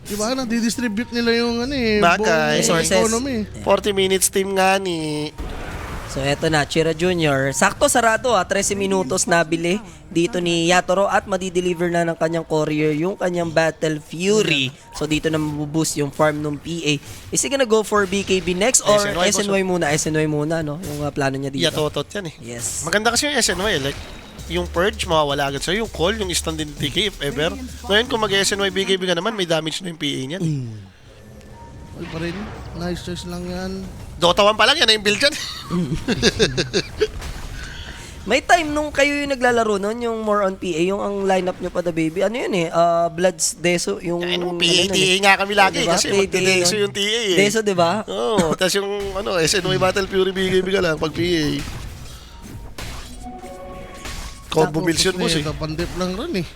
Diba, nadidistribute nila yung ano eh, Bagay. buong Resources. economy. 40 minutes team nga ni... So eto na, Chira Jr. Sakto sarado 13 minutos nabili dito ni Yatoro at madideliver na ng kanyang courier yung kanyang Battle Fury. So dito na mabuboost yung farm ng PA. Is he gonna go for BKB next or SNY muna? SNY muna, no? Yung plano niya dito. Yatotot yan eh. Yes. Maganda kasi yung SNY, like, yung Purge, mawawala agad sa'yo. Yung Call, yung stun din TK, if ever. Ngayon, kung mag-SNY BKB ka naman, may damage na yung PA niyan. All pa rin. Nice choice lang yan. Dota 1 pa lang yan, yung build dyan. May time nung kayo yung naglalaro nun, yung more on PA, yung ang lineup nyo pa the baby, ano yun eh, Bloods Deso, yung... Ay, nung PA, TA nga kami lagi diba? kasi magde-Deso yung TA eh. Deso, di ba? Oo, tapos yung SNY Battle Fury BKB ka lang pag PA. Combo mills yun, boss eh. Pandip lang rin eh.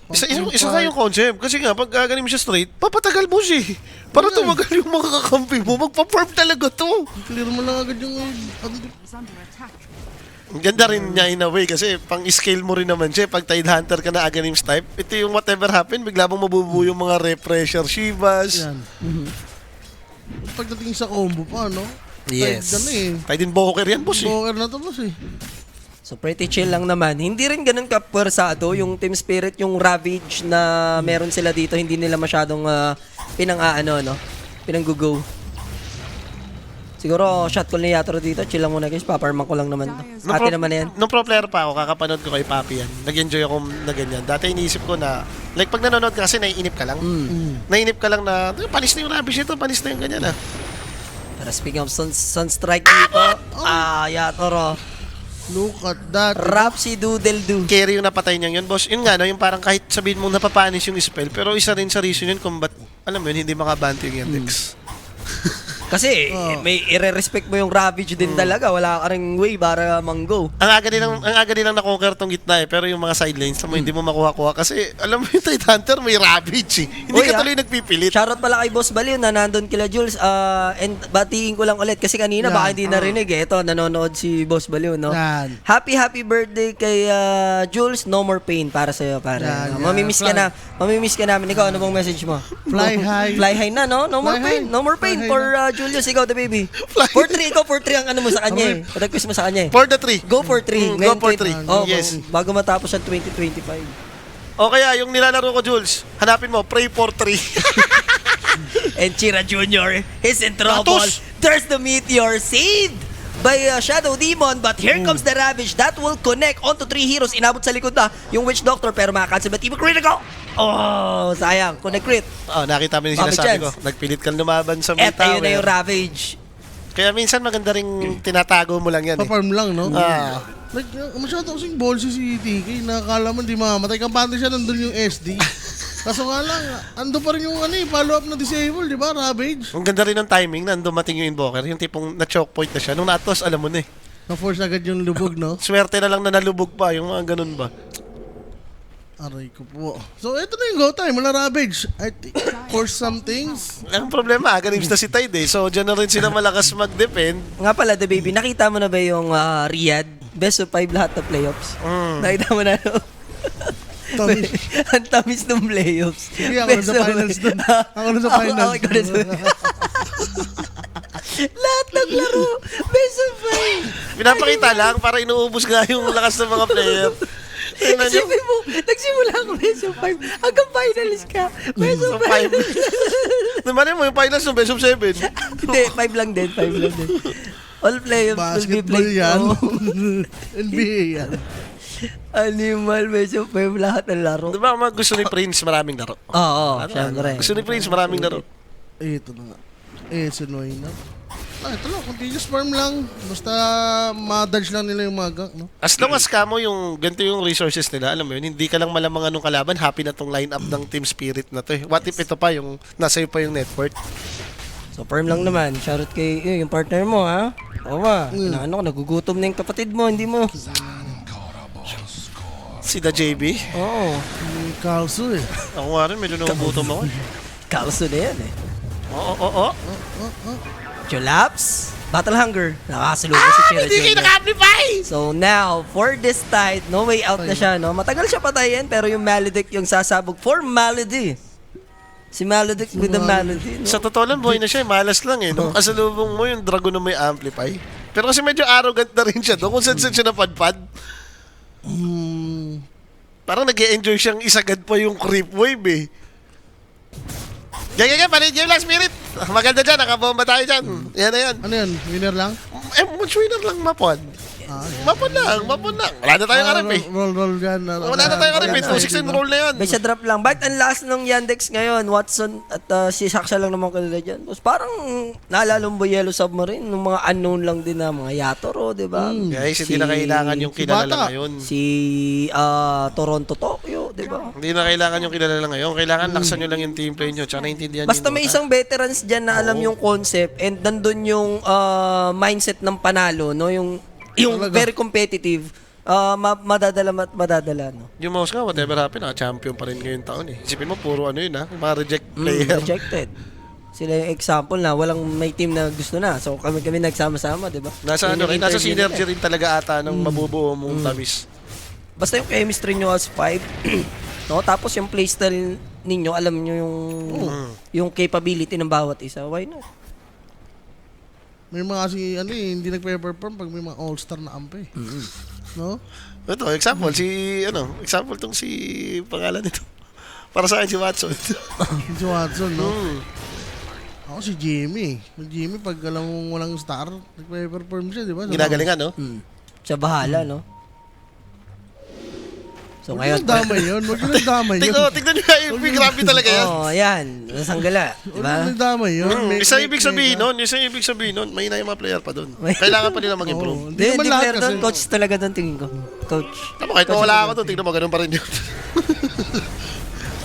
Isa nga yung concept. Kasi nga, pag gaganin mo siya straight, papatagal mo siya eh. Para tumagal yung mga kakampi mo, magpa-farm talaga to. Clear mo lang agad yung pandip. Ang ganda rin niya in a way kasi pang-scale mo rin naman siya. Pag Tide Hunter ka na Aghanims type, ito yung whatever happen, bigla mong mabubuo yung mga refresher Shivas. Yan. Pagdating sa combo pa, no? Yes. Tide na eh. Tide Invoker yan, boss eh. Boker na to, boss eh. So pretty chill lang naman. Hindi rin ganun kapwersado yung Team Spirit, yung Ravage na meron sila dito, hindi nila masyadong pinang-aano, no? Pinang-go-go. Siguro shot call ni Yatoro dito, chill lang muna guys, paparman ko lang naman to. Ate naman na yan. Nung pro player pa ako, kakapanood ko kay Papi yan. Nag-enjoy ako na ganyan. Dati iniisip ko na, like pag nanonood ka kasi naiinip ka lang. Naiinip ka lang na, panis na yung Ravage nito, panis na yung ganyan ah. Pero speaking of Sunstrike dito, Yatoro. Look at that. Rapsi Doodle Do. Carry yung napatay niya yun, boss. Yun nga, no, yung parang kahit sabihin mong napapanis yung spell, pero isa rin sa reason yun kung ba't, alam mo yun, hindi makabanti yung Yandex. Kasi may i-respect mo yung Ravage din talaga. Wala ka ring way para manggo. Ang aga nilang na-conquer tong gitna eh, pero yung mga sidelines mo hindi mo makuha-kuha kasi alam mo yung Tide Hunter may Ravage eh. Hindi ka tuloy nagpipilit. Shoutout pala kay Boss Baliw na nandun kila Jules. And batiin ko lang ulit kasi kanina baka hindi narinig eh. Ito, nanonood si Boss Baliw, no? Yan. Happy birthday kay Jules. No more pain para sa'yo, pare. Yan. Mamimiss ka na. Mamimiss ka namin. Ikaw, ano bang message mo? Fly high. Fly high na, no? No more Fly pain. high. No more pain Fly for high Julius. Ikaw, the baby. 4-3. Ikaw, 4-3 ang ano mo sa kanya eh. Request mo sa kanya eh. For the 3. Go for 3. Go for 3. Oh, Yes. Bago matapos ang 2025. O kaya yung nilalaro ko, Jules, hanapin mo, pray for 3. And Chira Jr. is in trouble. Atos! There's the Meteor saved by Shadow Demon, but here comes the Ravage that will connect onto 3 heroes. Inabot sa likod na yung Witch Doctor pero makakancel but even critical. Oh, sayang. Connect crit. Oh, nakita mo yung Bakit sinasabi chance? ko. Nagpilit kang lumaban sa may At ayun na tower. yung Ravage. Kaya minsan maganda ring tinatago mo lang yan eh. Pa-farm lang, no? Ah. Like, masyado kasing ballsy si TK. Nakakala mo di mamamatay. Kampante siya nandun yung SD. Kaso nga lang, ando pa rin yung follow-up na disable, di ba? Ravage. Ang ganda rin ng timing na dumating yung Invoker. Yung tipong na-choke point na siya. Nung natos, alam mo na eh. Na-force agad yung lubog, no? Swerte na lang na nalubog pa. Yung mga ganun ba. Aray ko po. So, ito na yung go time. Wala Ravage. I think, for some things, Ang problema, Aghanims na si Tide eh. So, dyan na rin sila malakas mag-defend. Nga pala, the baby, nakita mo na ba yung Riyadh? Best of 5 lahat ng playoffs. Nakita mo na, no? Tamis. Ang tamis ng playoffs. Sige, ako na sa finals dun. Ako na sa finals. Ako na sa lahat ng laro, best of 5. Pinapakita lang para inuubos nga yung lakas ng mga player. Tingnan nyo. Isipin mo, nagsimula ako best of 5, hanggang finalist ka, best of 5. Naman mo yung finals ng best of 7. Hindi, 5 lang din, 5 lang din. All playoffs will be Basketball played. yan. Oh. NBA yan. Animal, best of 5 lahat ng laro. Di ba gusto ni Prince maraming laro? Oo, syempre. Gusto ni Prince maraming laro. Ito na nga. Sunoy na. Ito lang. Continuous farm lang. Basta ma-dodge lang nila yung mga gank, no? As long as kamo yung ganito yung resources nila, alam mo yun, hindi ka lang malamang anong kalaban, happy na tong lineup ng Team Spirit na to eh. What if ito pa yung nasa iyo pa yung net worth? So, firm lang naman. Shoutout kay yung partner mo, ha? Oo ba? Ano, nagugutom na yung kapatid mo, hindi mo. Si The JB? Oo. Yung Kalso eh. Ako nga rin, medyo nagugutom ako. Kauso na yan, eh. Oo. Jolaps, Battle Hunger. Nakasalubong si Chira Hindi kayo Jr. naka-amplify! So now, for this Tide, no way out na siya, no? Matagal siya patayin, pero yung Maledict yung sasabog for Malady. Si Maledict with the Malady, no? Sa totoo lang, buhay na siya, malas lang eh. Nung kasalubong mo yung dragon na may amplify, Pero kasi medyo arrogant na rin siya doon kung saan siya napadpad. Parang nag-e-enjoy siyang isagad pa yung creep wave eh. Yan, palit game lang, Spirit. Maganda dyan, nakabomba tayo dyan. Yan na yan. Ano yan? Winner lang? Much winner lang, Mapon. Mapon lang. Wala na tayong RP. Roll dyan. Wala na tayong RP. 216 roll na yan. May siya drop lang. Bakit ang last ng Yandex ngayon? Watson at si Saksha lang naman kanila dyan. Tapos parang naalala mo ba Yellow Submarine? Nung mga unknown lang din na mga Yatoro, di ba? Guys, hindi na kailangan yung kilala lang ngayon. Si Toronto, Tokyo, di ba? Hindi na kailangan yung kilala lang ngayon. Kailangan laksan nyo lang yung team play nyo. Tsaka naintindihan Basta may isang veterans dyan na alam yung concept and nandun yung mindset ng panalo, no? Yung very competitive, madadala, no? Yung mouse nga, whatever happen, champion pa rin ngayon taon eh. Isipin mo, puro ano yun mga reject player. Rejected. Sila yung example na walang may team na gusto na. So kami nagsama-sama, di ba? Nasa nasa synergy rin talaga ata ng mabubuo mong tamis. Basta yung chemistry nyo as 5, no? Tapos yung playstyle ninyo, alam nyo yung capability ng bawat isa. Why not? May mga hindi nagpe-perform pag may mga all-star na ampe. No? Ito, example tong si pangalan nito. Para sa akin si Watson. Si Watson, no? Ako si Jimmy. Si Jimmy, pag alam mong walang star, nagpe-perform siya, di ba? Ginagalingan, no? Siya bahala, no? So ngayon, damay yun. Huwag yung damay yun. Tignan nyo yung grabe talaga yan. yan. Nasanggala. Diba? Huwag yung damay yun. Isang ibig sabihin nun, may na yung mga player pa doon. Kailangan pa nila mag-improve. Hindi naman player lahat doon. kasi. Coach talaga doon, tingin ko. Coach. Tama, kahit mawala ako doon, tignan mo, ganun pa rin yun.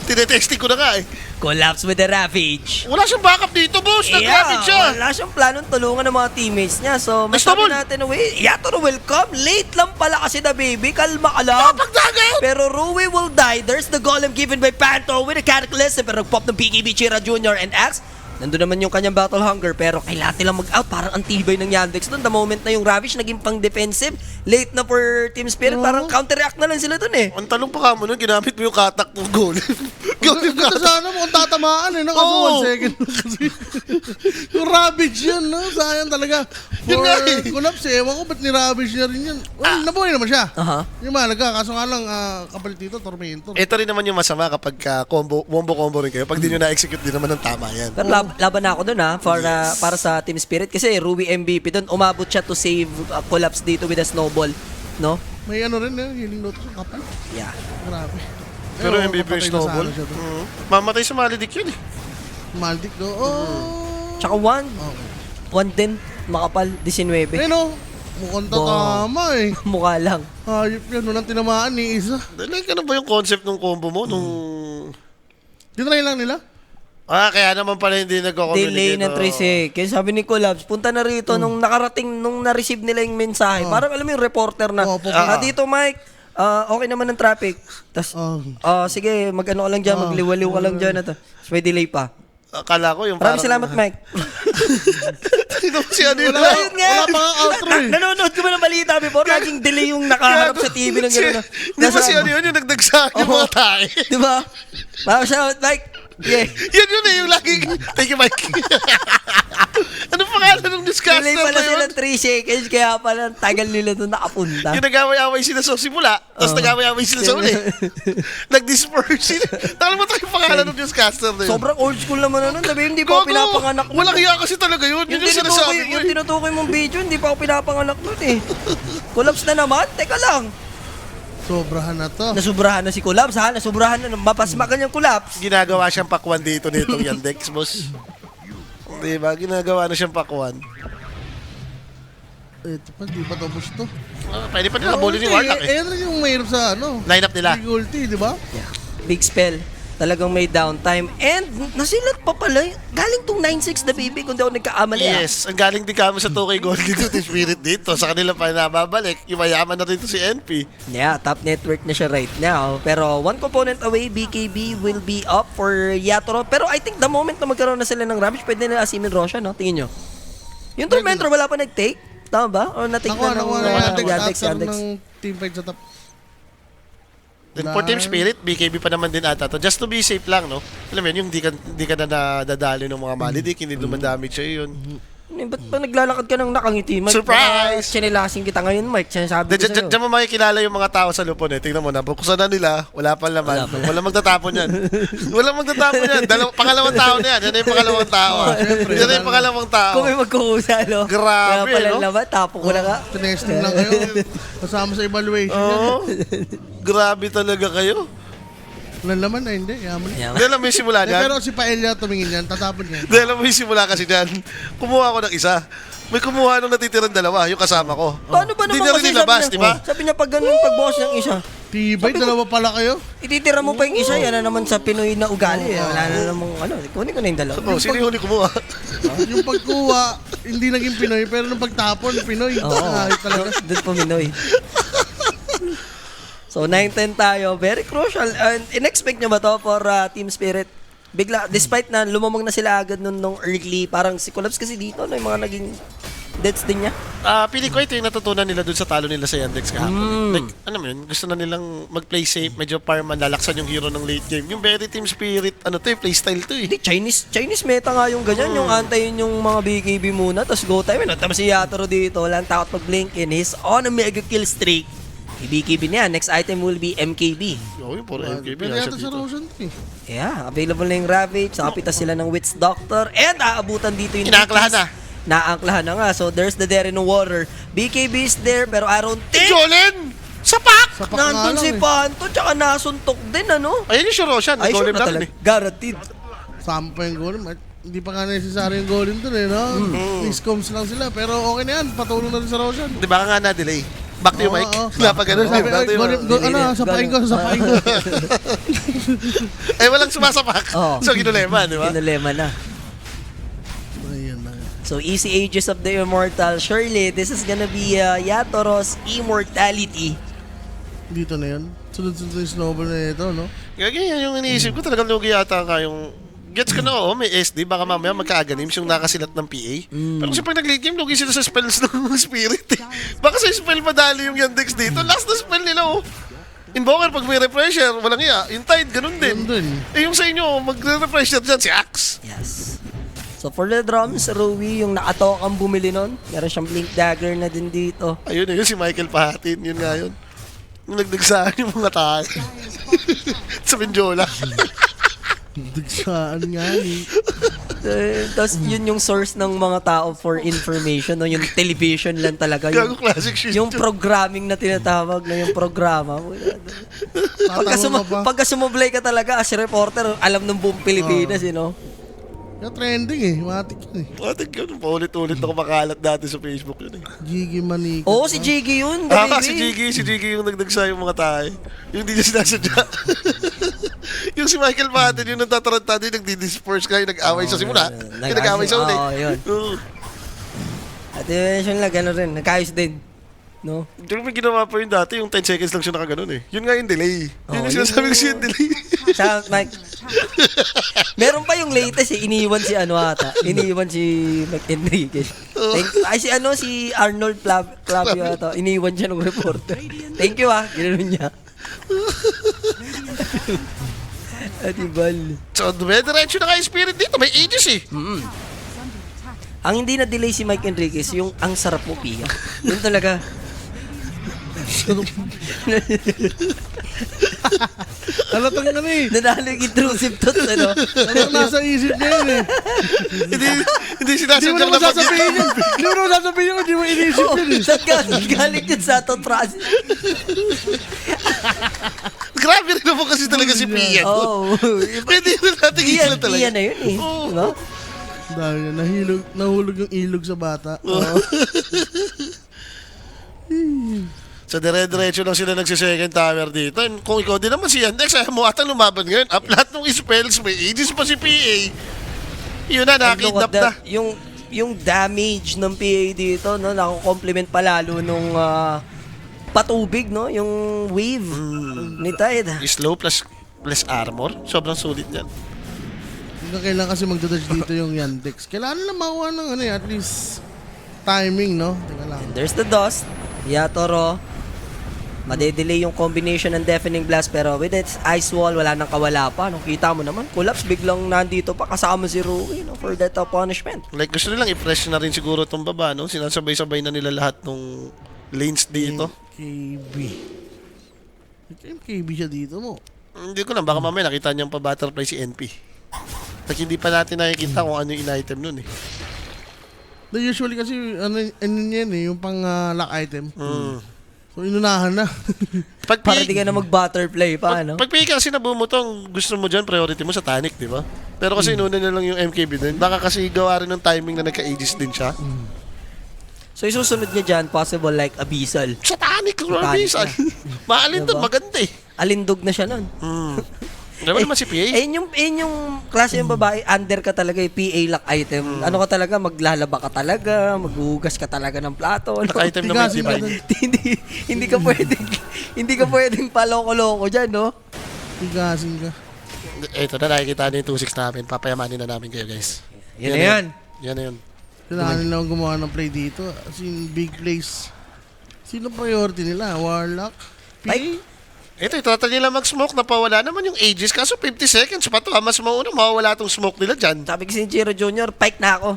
Tinetesting ko na nga eh. Collapse with the Ravage. Wala siyang backup dito, boss. Nag-rapid siya. Wala siyang planong tulungan ng mga teammates niya. So, masabi natin, Yatoro will come. Late lang pala kasi the baby. Kalma ka lang. Pagdagat! Pero Rui will die. There's the golem given by Panto with a Cataclysm. Pero nag-pop ng PKB Chira Jr. and Axe. Nandun naman yung kanyang battle hunger, pero kailangan nilang mag-out. Parang ang tibay ng Yandex doon. The moment na yung Ravage naging pang-defensive, late na for Team Spirit, parang counter-react na lang sila doon eh. Ang talong pa ka mo nun, ginamit mo yung katak ng goal. Ganda sana mo kung tatamaan eh. Nakaso 1 second kasi. Yung Ravage yan, no? Sayang talaga. Yun nga eh. Collapse eh. Ewan ko ba't ni Ravage niya rin yan. Well, nabuhay naman siya. Yung malaga. Kaso nga lang, kapalit dito, Tormentor. Ito rin naman yung masama kapag wombo-combo rin kayo. Pag di nyo na-execute, din naman ng tama yan. Pero laban na ako doon para sa Team Spirit kasi Rui MVP doon, umabot siya to save Collapse dito with a snowball, no? May healing note sa kapal. Yeah. Grabe. Pero MVP yung snowball. Mamatay sa Malidik yun eh. Maldik do. Tsaka one din, makapal, 19. Ano? Mukhang tatama eh. Mukha lang. Hayop yan. Walang tinamaan ni isa. Dali ka na ba yung concept ng combo mo nung... Tinry lang nila? Kaya naman pala hindi nagko-communicate. Delay ng 3 seconds. Sabi ni Collapse, punta na rito nung na-receive nila yung mensahe. Parang alam mo yung reporter na, dito Mike, okay naman ng traffic. Tapos, sige, mag-ano ka lang dyan, magliwaliw ka lang dyan. Tapos may delay pa. Akala ko yung Maraming salamat, Mike. Ito si ano yun? Wala pa nga outro eh. Nanonood ko ba ng balita before? Laging delay yung nakaharap sa TV ng gano'n. Di ba si ano yun? Yung nagdagsahan yung mga tae. Di ba? Maraming salamat, Mike. Yeah. Yun eh, yung laging... Thank you, Mike. Ano pangalan ng newscaster Delay na pala sila yun? 3 seconds, kaya pala tagal nila doon nakapunta. Yung nag-away-away sila sa simula, tapos nag-away-away sila sa uli. Nag-disperse sila. Nakalimutan yung pangalan ng newscaster na yun. Sobrang old school naman nun. Sabi, hindi pa ako pinapanganak nun. Walang hiya kasi talaga yun. Yun yung sinasabi ko Yung tinutukoy mong video, hindi pa ako pinapanganak nun eh. Collapse na naman? Teka lang. Sobrahan na to. Nasubrahan na si Collapse ha? Nasubrahan na. Mapasmakan yung Collapse. Ginagawa siyang pakwan dito nitong Yandex, boss. Diba? Ginagawa na siyang pakwan. Ito pa, di pa tapos to. Pwede pa nila bully ni Warlock eh. Ayan rin yung mayroon sa Line-up nila. Big ulti, di ba? Yeah. Big spell. Talagang may downtime. And nasilat pa pala. Galing tong 9-6 na baby kung di ako nagkaamali. Yes, ang galing din kami sa 2K Gold dito, Team Spirit dito. Sa kanila pa nababalik. Yung mayaman na rito si NP. Yeah, top network na siya right now. Pero one component away, BKB will be up for Yatoro. Pero I think the moment na magkaroon na sila ng Ravage, pwede nila asimin Roshan, no? Tingin nyo. Yung Tormentor wala pa nag-take? Tama ba? O natik na ng Yandex? ng team fight sa top. Then for Team Spirit, BKB pa naman din ata to. Just to be safe lang, no? Alam mo yun, yung di ka na nadadali ng mga Malidik, hindi dumadamage siya yun. Ba't ba naglalakad ka ng nakangiti, Mike? Surprise! Sinelasin kita ngayon, Mike. Sinasabi ko sa'yo. Diyan mo makikilala yung mga tao sa lupon eh. Tingnan mo na, buksan na nila, wala pa laman. Walang magtatapon yan. Walang magtatapon yan. Pangalawang tao na yan. Yan yung pangalawang tao. Yan yung pangalawang tao. Kung may magkukusa, no? Grabe, Kaya pala no? laban, tapo ko na nga. Tinesting lang kayo. Kasama sa evaluation. Oo. Grabe talaga kayo. Walang laman na hindi. Yaman. Hindi alam mo yung simula niyan? Pero si Paella tumingin yan, tatapon yan. Hindi alam mo yung simula kasi niyan. Kumuha ako ng isa. May kumuha nung natitirang dalawa, yung kasama ko. Paano ba Hindi naman niya rin kasi nilabas, sabi di ba? Sabi niya pag ganun pagbukas ng isa, Tibay, dalawa pala kayo. ititira mo pa yung isa, yan na naman sa Pinoy na ugali. Wala na namang kunin ko na yung dalawa. Oh, sino yung huli kumuha? Yung pagkuha, hindi naging Pinoy, pero nung pagtapon, Pinoy. Oo, Ay, talaga. doon po Pinoy. So 9-10 tayo, very crucial. And in-expect nyo ba to for Team Spirit? Bigla, despite na lumamang na sila agad nung early, parang si Collapse kasi dito, no, yung mga naging deaths din niya. Pili ko ito yung natutunan nila dun sa talo nila sa Yandex kahapon. Like, ano mo yun, gusto na nilang mag-play safe, medyo parang lalaksan yung hero ng late game. Yung very Team Spirit, playstyle to eh. Hindi, Chinese meta nga yung ganyan, yung antayin yung mga BKB muna, tapos go time. Tapos si Yatoro dito, walang takot mag-blink in. He's on a mega kill streak. BKB niya, next item will be MKB. Oo, yung puro MKB. Pero nasa yata sa dito. Roshan eh. Yeah, available na yung Ravage, nakapitas sila ng Witch Doctor, and aabutan dito yung Inaangklahan na. Naangklahan na nga, so there's the Dare in the Water. BKB is there, pero I don't think Jolene! Sapak! Sapak nga nandun lang si eh. Panto, tsaka nasuntok din, ano? Ayun yung Shiroshan, Ay, sure golem na natin talaga. eh. Guaranteed. Sampa yung golem. At hindi pa nga necessary yung golem dun eh, no? Miscoms lang sila, pero okay na yan. Patulong na rin sa Roshan. Di ba nga na-delay? Back to you, Mike. Oo. Napag ganun. Sabi, Back to you, golem, Mike. sapain ko. Eh, walang sumasapak. Oo. So, ginulema, di ba? Kinulema na. Ayan na. So, easy ages of the immortal. Surely, this is gonna be Yatoro's immortality. Dito na yan. Sunod-sunod yung snowball na ito, no? Ganyan yung iniisip ko. Talagang lugi yata ka yung... Gets ko na, may SD. Baka mamaya magka-aganims yung nakasilat ng PA. Pero kasi pag nag-late game, lugi sila sa spells ng spirit eh. Baka sa spell madali yung Yandex dito. Last na spell nila, oh. Invoker, pag may refresher, walang iya. Yung Tide, ganun din. Ganun din. Eh, yung sa inyo, magre-refresher dyan, si Axe. Yes. So, for the drums, Rui, yung nakatok ang bumili nun. Meron siyang Blink Dagger na din dito. Ayun, yun si Michael Pahatin. Yun nga yun. Yung nagdagsaan yung mga tayo. Sa Menjola. Digsaan nga ni. Tapos yun yung source ng mga tao for information, no? Yung television lang talaga. Gago Yung, classic shit. yung programming na tinatawag na yung programa. Pagka sumublay ka talaga as reporter, alam ng buong Pilipinas, you know? Yung trending eh. Matik yun eh. Matik yun. Paulit-ulit na kumakalat dati sa Facebook yun eh. Gigi Manika. Oo, si Jiggy yun, the baby. Si Jiggy yung nagdagsa yung mga tayo. Yung hindi niya sinasadya. Yung si Michael Pahatin, yung nagtataranta din, nagdi-disperse kayo, nag-away sa simula. Yung nag-away sa uli. Oo, yun. Oo. At yun lang, gano'n rin. Nagkayos din. No? Yung may ginawa pa yun dati, yung 10 seconds lang siya nakaganon eh. Yun nga yung delay. Yun yung yun sinasabi ko yung- siya yung delay. Sa Mike. Meron pa yung latest eh, iniwan si ano ata. Iniwan si Mike Enriquez. Si Arnold Clavio ata. Iniwan siya ng reporter. Thank you ginanon niya. Atibal. So, diretso na kayo spirit dito. May ages eh. Ang hindi na-delay si Mike Enriquez, yung ang sarap mo, Pia. Yun talaga. Halatang na eh. Nanalo yung intrusive thoughts, ano? Halatang nasa isip niya yun eh. Hindi Hindi mo sinasadyang naman nabanggit. sasabihin yun. Hindi mo naman sasabihin yun. Hindi mo inisip Oo, yun eh. saan galing yun sa Thought Process? Grabe rin naman kasi talaga si Pia. Oo. Pwede rin natin Iyan, isla talaga. iyan na yun eh. Oo. Diba? Dahil nahulog yung ilog sa bata. So, dire-diretso lang sila nagsisecond tower dito. And kung ikaw din naman si Yandex, ayaw mo ata lumaban ngayon. Up lahat ng spells, may ages pa si PA. Yun na, And look nakakidnap at na. that, yung damage ng PA dito, no, nako-complement pa lalo nung patubig, no, yung wave ni Tide. Slow plus armor. Sobrang sulit yan. Hindi kailangan kasi magdadodge dito yung Yandex. Kailangan lang makuha ng ano at least timing, no? Teka lang. And there's the dust. Yatoro. Madedelay yung combination ng Deafening Blast, pero with its Ice Wall, wala nang kawala pa. No? Kita mo naman, Collapse biglang nandito pa kasama si Rui, no? For that punishment. Like, gusto nilang i-fresh na rin siguro itong baba, no? Sinasabay-sabay na nila lahat ng lanes dito. MKB. MKB siya dito mo. Hindi ko lang, baka mamaya nakita niyang pa-butterfly si NP. Like, hindi pa natin nakikita kung ano yung in-item nun eh. Usually kasi, ano yan eh, yung pang lock item. So, inunahan na. Pag Para di ka na mag-butterfly pa, no? Pag PA kasi nabumutong, gusto mo dyan, priority mo sa Tanic, di ba? Pero kasi inuna na lang yung MKB din. Baka kasi gawa rin ng timing na nagka-aegis din siya. So, isusunod niya dyan, possible like Abyssal. Sa Tanic, Abyssal. Maalin doon, Diba? maganda eh. Alindog na siya nun. Diba naman si PA? Yung klase yung babae, under ka talaga yung PA lock item. Ano ka talaga, maglalaba ka talaga, maghuhugas ka talaga ng plato. No? Naka-item na may Tigasin divine. ka dun. hindi ka pwedeng paloko-loko dyan, no? Tigasin ka. Ito na, nakikita niyo yung 2-6 namin. Papayamanin na namin kayo, guys. Yan na yan. Yan na yun. Kailangan nilang gumawa ng play dito. As in, big plays. Sino priority nila? Warlock? PA? Ito, itatal nila mag-smoke na pawala naman yung ages. Kaso 50 seconds pa to. Mas mauna, mawawala tong smoke nila dyan. Sabi ko si Chiro Jr., pike na ako.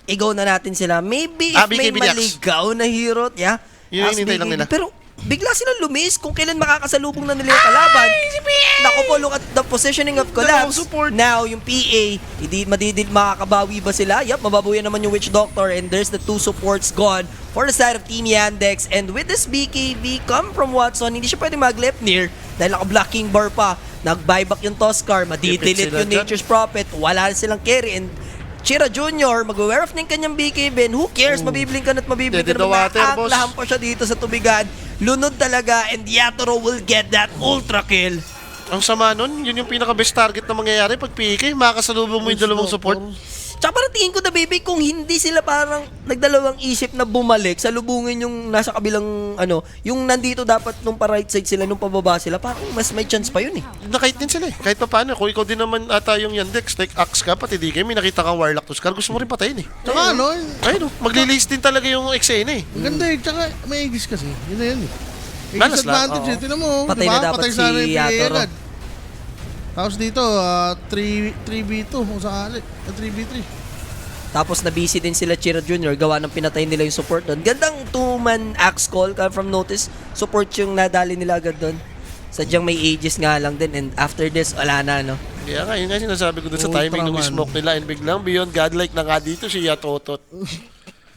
Igaw na natin sila. Maybe if may BKB Jax. maligaw na hero, yeah. Yun yung as hinintay lang BKB. nila. Pero bigla silang lumis kung kailan makakasalubong na nila yung kalaban. Naku po, look at the positioning of Collapse. Dalawang support. Now, yung PA, hindi makakabawi ba sila? Yup, mababuyan naman yung Witch Doctor and there's the 2 supports gone for the side of Team Yandex. And with this BKB come from Watson, hindi siya pwede mag-left near dahil naka-blocking bar pa. Nag-buyback yung Toscar, madidelete sila yung dyan. Nature's Prophet, wala silang carry and Chira Jr. mag-wear off ng kanyang BKB and who cares, mabibling ka na't mabibling ka Dead in the water, boss. Mag-aanglahan pa siya dito sa tubigan. Lunod talaga and Yatoro will get that ultra kill. Ang sama nun, yun yung pinaka-best target na mangyayari pag PK. Makasalubong mo yung dalawang support. Tsaka parang tingin ko na baby, kung hindi sila parang nagdalawang isip na bumalik, salubungin yung nasa kabilang yung nandito dapat nung pa right side sila, nung pababa sila, parang mas may chance pa yun eh. Nakait din sila eh. Kahit pa paano, kung ikaw din naman ata yung Yandex, like Axe ka, pati di kayo, may nakita kang Warlock to Scar, gusto mo rin patayin eh. Tsaka ano, Ayun oh, maglilist din talaga yung Xena eh. ang ganda eh. Tsaka may Aegis kasi. Yun na yun eh. Malas Aegis lang, advantage oo. eh. Tinan mo. Patay diba? na dapat Patay si sana yung PA Yatoro. agad. Tapos dito, 3v2 kung sakali. 3v3. Tapos na busy din sila Chira Jr. gawa ng pinatay nila yung support doon. Gandang 2-man axe call from notice. Support yung nadali nila agad doon. Sadyang may ages nga lang din and after this, wala na, no? Kaya nga, yun nga sinasabi ko dun sa Ultraman. timing ng smoke nila and biglang beyond godlike na nga dito si Yatotot.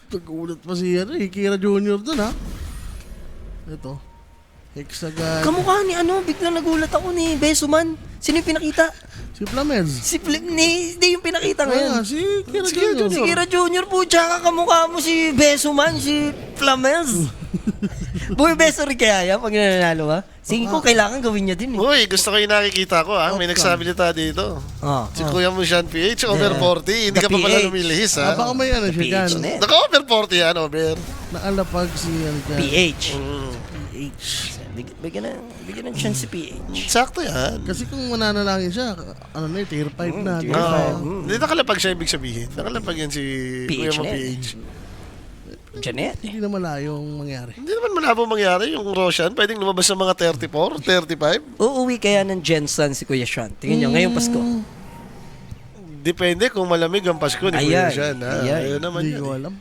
Nagulat pa si Kira Jr. dun ha. Ito. Hexagon. Kamukha ni biglang nagulat ako ni Besuman. Sino yung pinakita? Si Flamez. Si Flip hindi yung pinakita ngayon. Si Kira Si Kira Jr. Si Kira Jr. po, tsaka kamukha mo si Besuman, si Flamez. Boy, beso rin kaya yan pag nananalo ha? Sige ko, kailangan gawin niya din eh. Uy, gusto ko yung nakikita ko ha. May nagsabi nito dito. Si Kuya mo Sean PH, over 40. Hindi The ka pa pala PH. lumilihis Baka ha. may ano siya PH dyan. na yan. Naka-over 40 yan, over. Naalapag si ano dyan. PH. PH. Bigyan ng chance si PH. Sakto yan. Kasi kung mananalangin siya, ano na tier 5 na. tier Hindi nakalapag siya ibig sabihin. Nakalapag yan si Kuya PH mo na yan. PH. Janet. Hindi na malayong mangyari. Hindi naman malabo mangyari yung Roshan. Pwedeng lumabas sa mga 34, 35. Uuwi kaya ng Jensen si Kuya Sean. Tingnan nyo, ngayong Pasko. Depende kung malamig ang Pasko ni Kuya Ayan, Sean. Ha? ayan. Ayun naman Hindi yan. ko eh. alam.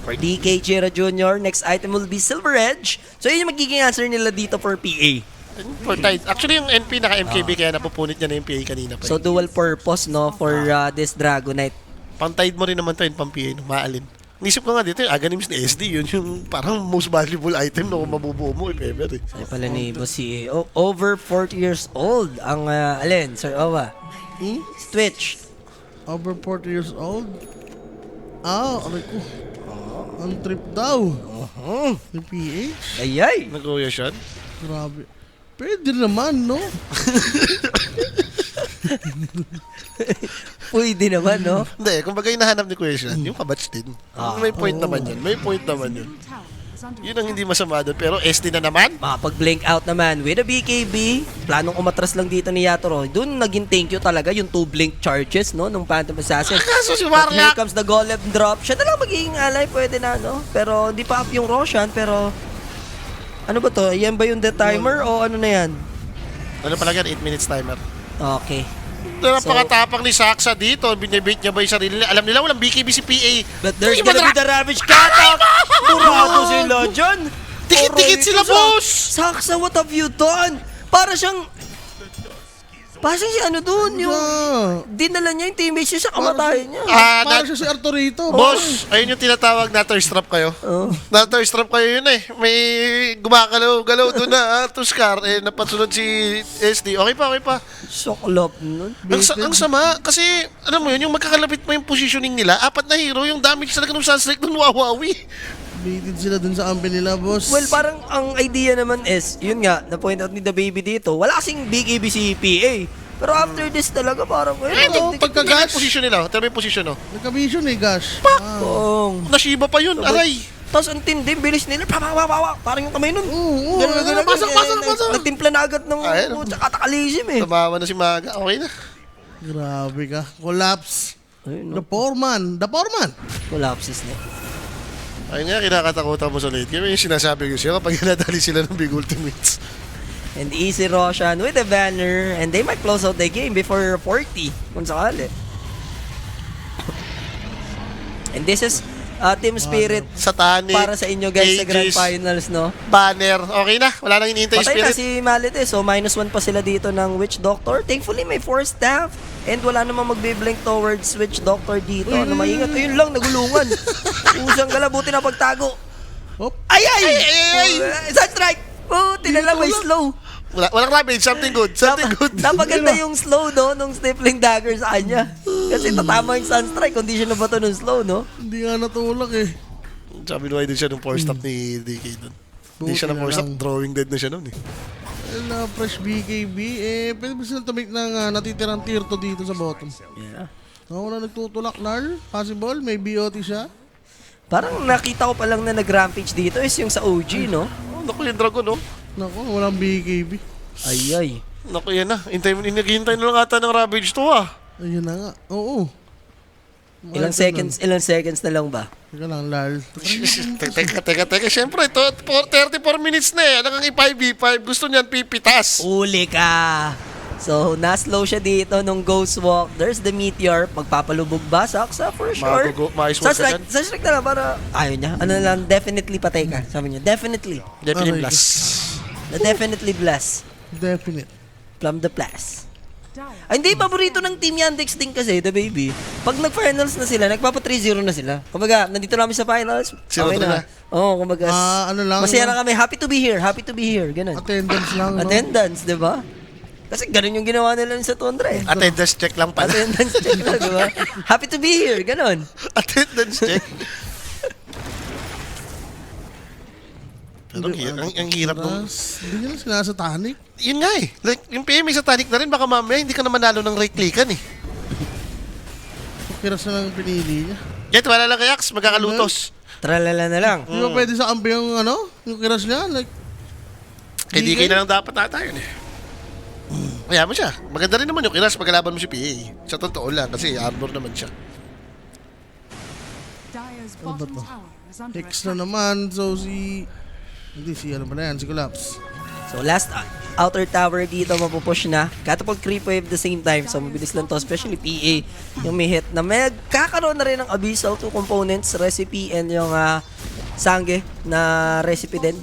For DK Chira Jr., next item will be Silver Edge. So yun yung magiging answer nila dito for PA. For tight. Actually, yung NP naka-MKB kaya napupunit niya na yung PA kanina pa. So dual purpose no for this Dragonite. Pang-tied mo rin naman to yung pang-PA, no? Maalin. Nisip ko nga dito, yung Aghanims ni SD, yun yung parang most valuable item na kung mabubuo mo, if ever eh. Ay pala ni Boss CA. Over 40 years old ang alin, Sir Owa. Twitch. Over 40 years old? Aray ko. Ang trip daw. Ni PH? Ayay! Nag-uya siya. Grabe. Pwede naman, no? Pwede naman, no? Hindi, kumbaga yung nahanap ni Kuya Sean, yung kabatch din. May point naman yun. May point naman yun. Yun ang hindi masama doon. Pero SD na naman. Makapag-blink out naman with a BKB. Planong umatras lang dito ni Yatoro. Doon naging thank you talaga yung 2 blink charges, no, nung Phantom Assassin. Kaso si But here Warlock. comes the golem drop. Siya na lang magiging ally, pwede na, no? Pero hindi pa up yung Roshan, pero... Ano ba to? Yan ba yung the timer o ano na yan? Ano pala yan? 8 minutes timer. Okay. Napakatapang ni Saksa dito. Binibait niya ba yung sarili? Alam nila walang BKB si PA. But there's Uy, gonna be the Ravage Cat up! Burado sila dyan! Tikit-tikit sila, boss! Saksa, what have you done? Para siyang... Para siyang si ano dun, yung... Dinala niya yung teammates niya sa kamatayan niya. Parang siya si Arturito. Boss, ayun yung tinatawag na thirst trap kayo. Oh. Na-thirst trap kayo yun eh. May gumagalaw-galaw doon na Tuskar. Eh, napasunod si SD. Okay pa. Soklop nun. Ang sama, kasi, alam mo yun, yung magkakalapit mo yung positioning nila, 4 na hero, yung damage talaga ng Sunstrike doon, wawawi. Baited sila dun sa ampe nila, boss. Well, parang ang idea naman is, yun nga, na-point out ni The Baby dito, wala kasing BKB si PA. Pero after this talaga, parang, Pagka-gash. Position nila, tell me yung position, no? Nagka-vision eh, gosh. Pakong. Nashiba pa yun, aray. Tapos ang tindi, bilis nila, parang yung kamay nun. Oo, Ganun. pasok. Nagtimpla na agad ng Ayun. katakalism eh. Tumawa na si Maga, okay na. Grabe ka. Collapse. Ayun, The foreman. collapses na. Ayun nga, kinakatakutan mo sa late game. Yung sinasabi ko siya kapag nadali sila ng big ultimates. And easy Roshan with a banner, and they might close out the game before 40, kung sakali. And this is Team Spirit Satanic, para sa inyo guys sa Grand Aegis, Finals, no? Banner, okay na. Wala nang hinihintay yung Patay na Spirit. si Malite, so -1 pa sila dito ng Witch Doctor. Thankfully, may 4 staff. And wala namang magbe-blink towards Witch Doctor dito. Ano, maingat. Ayun lang, nagulungan. Usang gala, buti na pagtago. Hop. Ay! Ay! Sunstrike! Oh, tinala may slow. Walang ravage, something good. Napaganda yung slow, no? Nung sniffling dagger sa kanya. Kasi tatama yung Sunstrike, condition na ba ito ng slow, no? Hindi nga natulak eh. Sabi nung din siya nung 4-stop ni DK doon. Hindi siya na 4-stop, drawing dead na siya noon eh. Na fresh BKB, pwede ba sila tumik ng natitirang tier 2 dito sa bottom? Yeah. Ako na nagtutulak, Nar. Possible, may BOT siya. Parang nakita ko pa lang na nag-rampage dito is yung sa OG, no? Oh, naku yung dragon, no? Naku, walang BKB. Ay. Naku yan na. Inaghihintay na lang ata ng ravage to ah. Ayun na nga. Oo. Ilang seconds na lang ba? Teka lang, Lal. Teka. Siyempre, 34 minutes na eh. Alang ang i-5v5. Gusto niyan pipitas. Uli ka! So, na-slow siya dito nung Ghost Walk. There's the Meteor. Magpapalubog ba? Saksa, for sure. Sunstrike na lang para... Ayaw niya. Ano na lang, definitely patay ka. Sabi niya, definitely. Definitely blast. Definitely blast. Definite. Plum the blast. Ay, hindi, paborito ng Team Yandex din kasi, The Baby. Pag nag-finals na sila, nagpapa 3-0 na sila. Kumbaga, nandito namin sa finals. Okay na. Oo, kumbaga. Ano lang. Masaya na kami. Happy to be here. Ganun. Attendance lang. No? Attendance, di ba? Kasi ganun yung ginawa nila sa Tundra eh. Attendance check lang pala. Attendance check lang, di ba? Happy to be here, ganun. Attendance check. Pero ang hirap nung... Hindi nila sinasatanik. Yun nga eh. Like, yung PMA sa tanic na rin, baka mamaya hindi ka na manalo ng right-clickan eh. Kiras na lang pinili niya. Jet, wala lang kayax, magkakalutos. Tralala na lang. Di ba pwede sa ampe yung yung kiras niya? Like, Kay DK na lang dapat ata yun eh. Kaya mo siya. Maganda rin naman yung kiras pagkalaban mo si PA. Sa totoo lang, kasi armor naman siya. ano ba to? Extra naman, so hindi si ano ba na yan, si Collapse. So last outer tower dito mapupush na. Catapult creep wave the same time. So mabilis lang to, especially PA. Yung may hit na may kakaroon na rin ng Abyssal 2 components, recipe and yung Sangge na recipe din.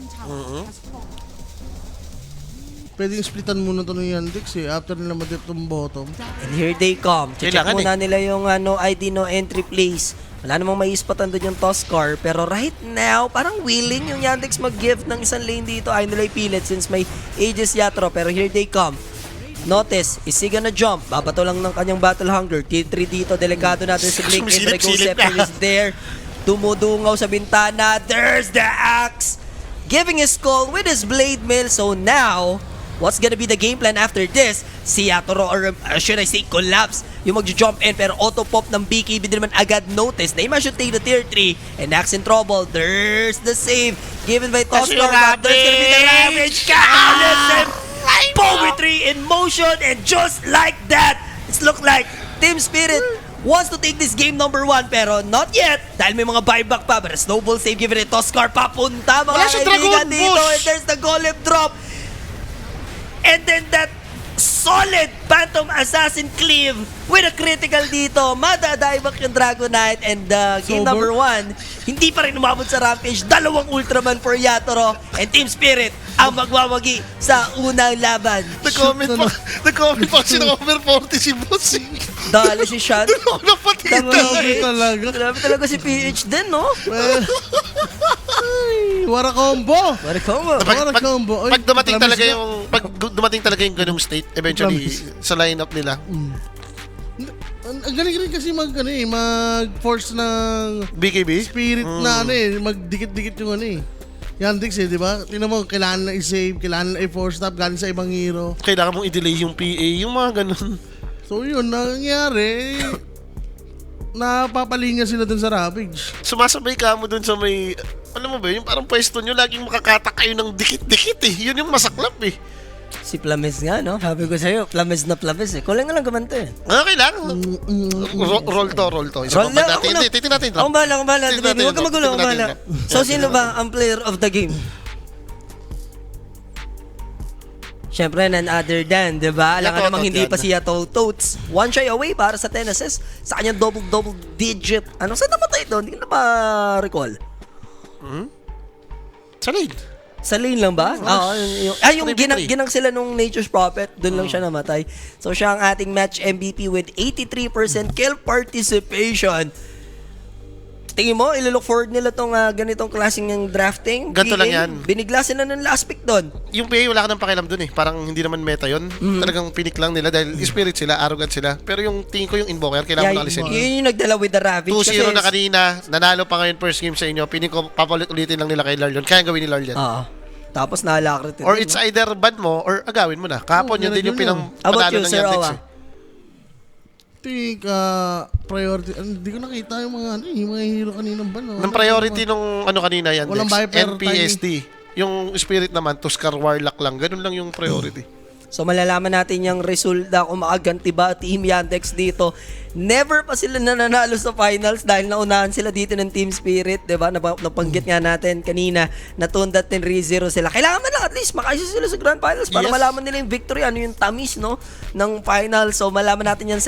Pwede yung splitan muna to ng Yandex eh, after nila matip tong bottom. And here they come. Check Kailangan muna nila yung no ID, no entry place. Wala namang maispatan doon yung Tuskar. Pero right now, parang willing yung Yandex mag-give ng isang lane dito. Ayaw nila ipilit since may Aegis Yatro. Pero here they come. Notice, is he gonna jump? Babato lang ng kanyang Battle Hunger. Tier 3 dito, delikado natin si Blink. And Draco Scepter is there. Dumudungaw sa bintana. There's the axe. Giving his call with his blade mail. So now, what's gonna be the game plan after this? Si Yatoro, or should I say Collapse, yung mag-jump in, pero auto-pop ng BKB din naman agad notice. Neymar should take the tier 3, and Nax in trouble. There's the save, given by Toscar, but there's gonna be the Ravage. Catalyst, Poetry in motion, and just like that, it's look like Team Spirit wants to take this game number 1, pero not yet, dahil may mga buyback pa. But a snowball save given it Toscar, papunta mga Wala siya kaibigan Dragon dito, Push. and there's the golem drop. And then that solid Phantom Assassin cleave with a critical dito. Madadivak yung Dragon Knight, and game Sober. number 1, hindi pa rin umabot sa Rampage. Dalawang Ultraman for Yatoro, and Team Spirit ang magwawagi sa unang laban. Nag-comment pa kasi ng over 40 si Boss. Dali si Sean. Napatid Grabe talaga. Grabe talaga si PH din, no? Ay, wara combo. What a combo. Wara combo. Ay, Pag dumating promise talaga na. yung ganung state eventually sa lineup nila. Ang galing rin kasi mag-force ng BKB? spirit na magdikit-dikit yung Yandex di ba? Tingnan mo, kailangan na i-save, kailangan na i-force stop galing sa ibang hero. Kailangan mong i-delay yung PA, yung mga ganun. So yun, nangyari, napapalinya sila dun sa Ravage. Sumasabay ka mo dun sa may, alam mo ba, yung parang pwesto nyo, laging makakatak kayo ng dikit-dikit eh. Yun yung masaklap eh. Si Plames nga, no? Sabi ko sa'yo, Plames na Plames eh. Kulang nga lang gamante eh. Okay lang. Roll to. Isa Roll pa lang, natin. ako na. Hindi, titin natin to. Ako bahala, Titin baby. natin Huwag ka to. magulo, ako Titin natin bahala. to. So, sino ba ang player of the game? Siyempre, none other than, di ba? Alam ka Yato, namang hindi yan. pa siya Totes. One shy away para sa 10 assists sa kanyang double digit. Saan namatay doon? Hindi ko na ma-recall. Sa lane. Sa lane lang ba? Oo. Yung 3v3. ginang sila nung Nature's Prophet, doon lang siya namatay. So, siya ang ating match MVP with 83% kill participation. Tingin mo, ililook forward nila tong ganitong klaseng yung drafting? Ganito lang PA? yan. Binigla sila ng last pick doon. Yung PA, wala ka nang pakialam dun eh. Parang hindi naman meta yun. Talagang pinik lang nila dahil spirit sila, arrogant sila. Pero yung tingin ko yung Invoker, kailangan mo nakalisin. Yun yung nagdala with the Ravage. 2-0 na kanina, nanalo pa ngayon first game sa inyo. Piling ko, papalit-ulitin lang nila kay Larlion. Kaya gawin ni Larlion. Oo. Tapos nahalakrit. Or it's either ban mo or agawin mo na. Kapon, yun din yung yun. How about pinang you, panalo ng Sir Yandex Owa? eh. Think, priority, hindi ko nakita yung mga hero kaninang ban. Ng priority nung kanina Yandex, Walang Viper NPSD. Yung spirit naman, Tuskar Warlock lang. Ganun lang yung priority. So malalaman natin yung resulta kung makaganti ba Team Yandex dito. Never pa sila nananalo sa finals dahil naunahan sila dito ng Team Spirit, 'di ba? Napanggit nga natin kanina na tundat 10-0 sila. Kailangan man lang at least makaisa sila sa Grand Finals para Yes. malaman nila yung victory, ano yung tamis no ng finals. So malaman natin yan sa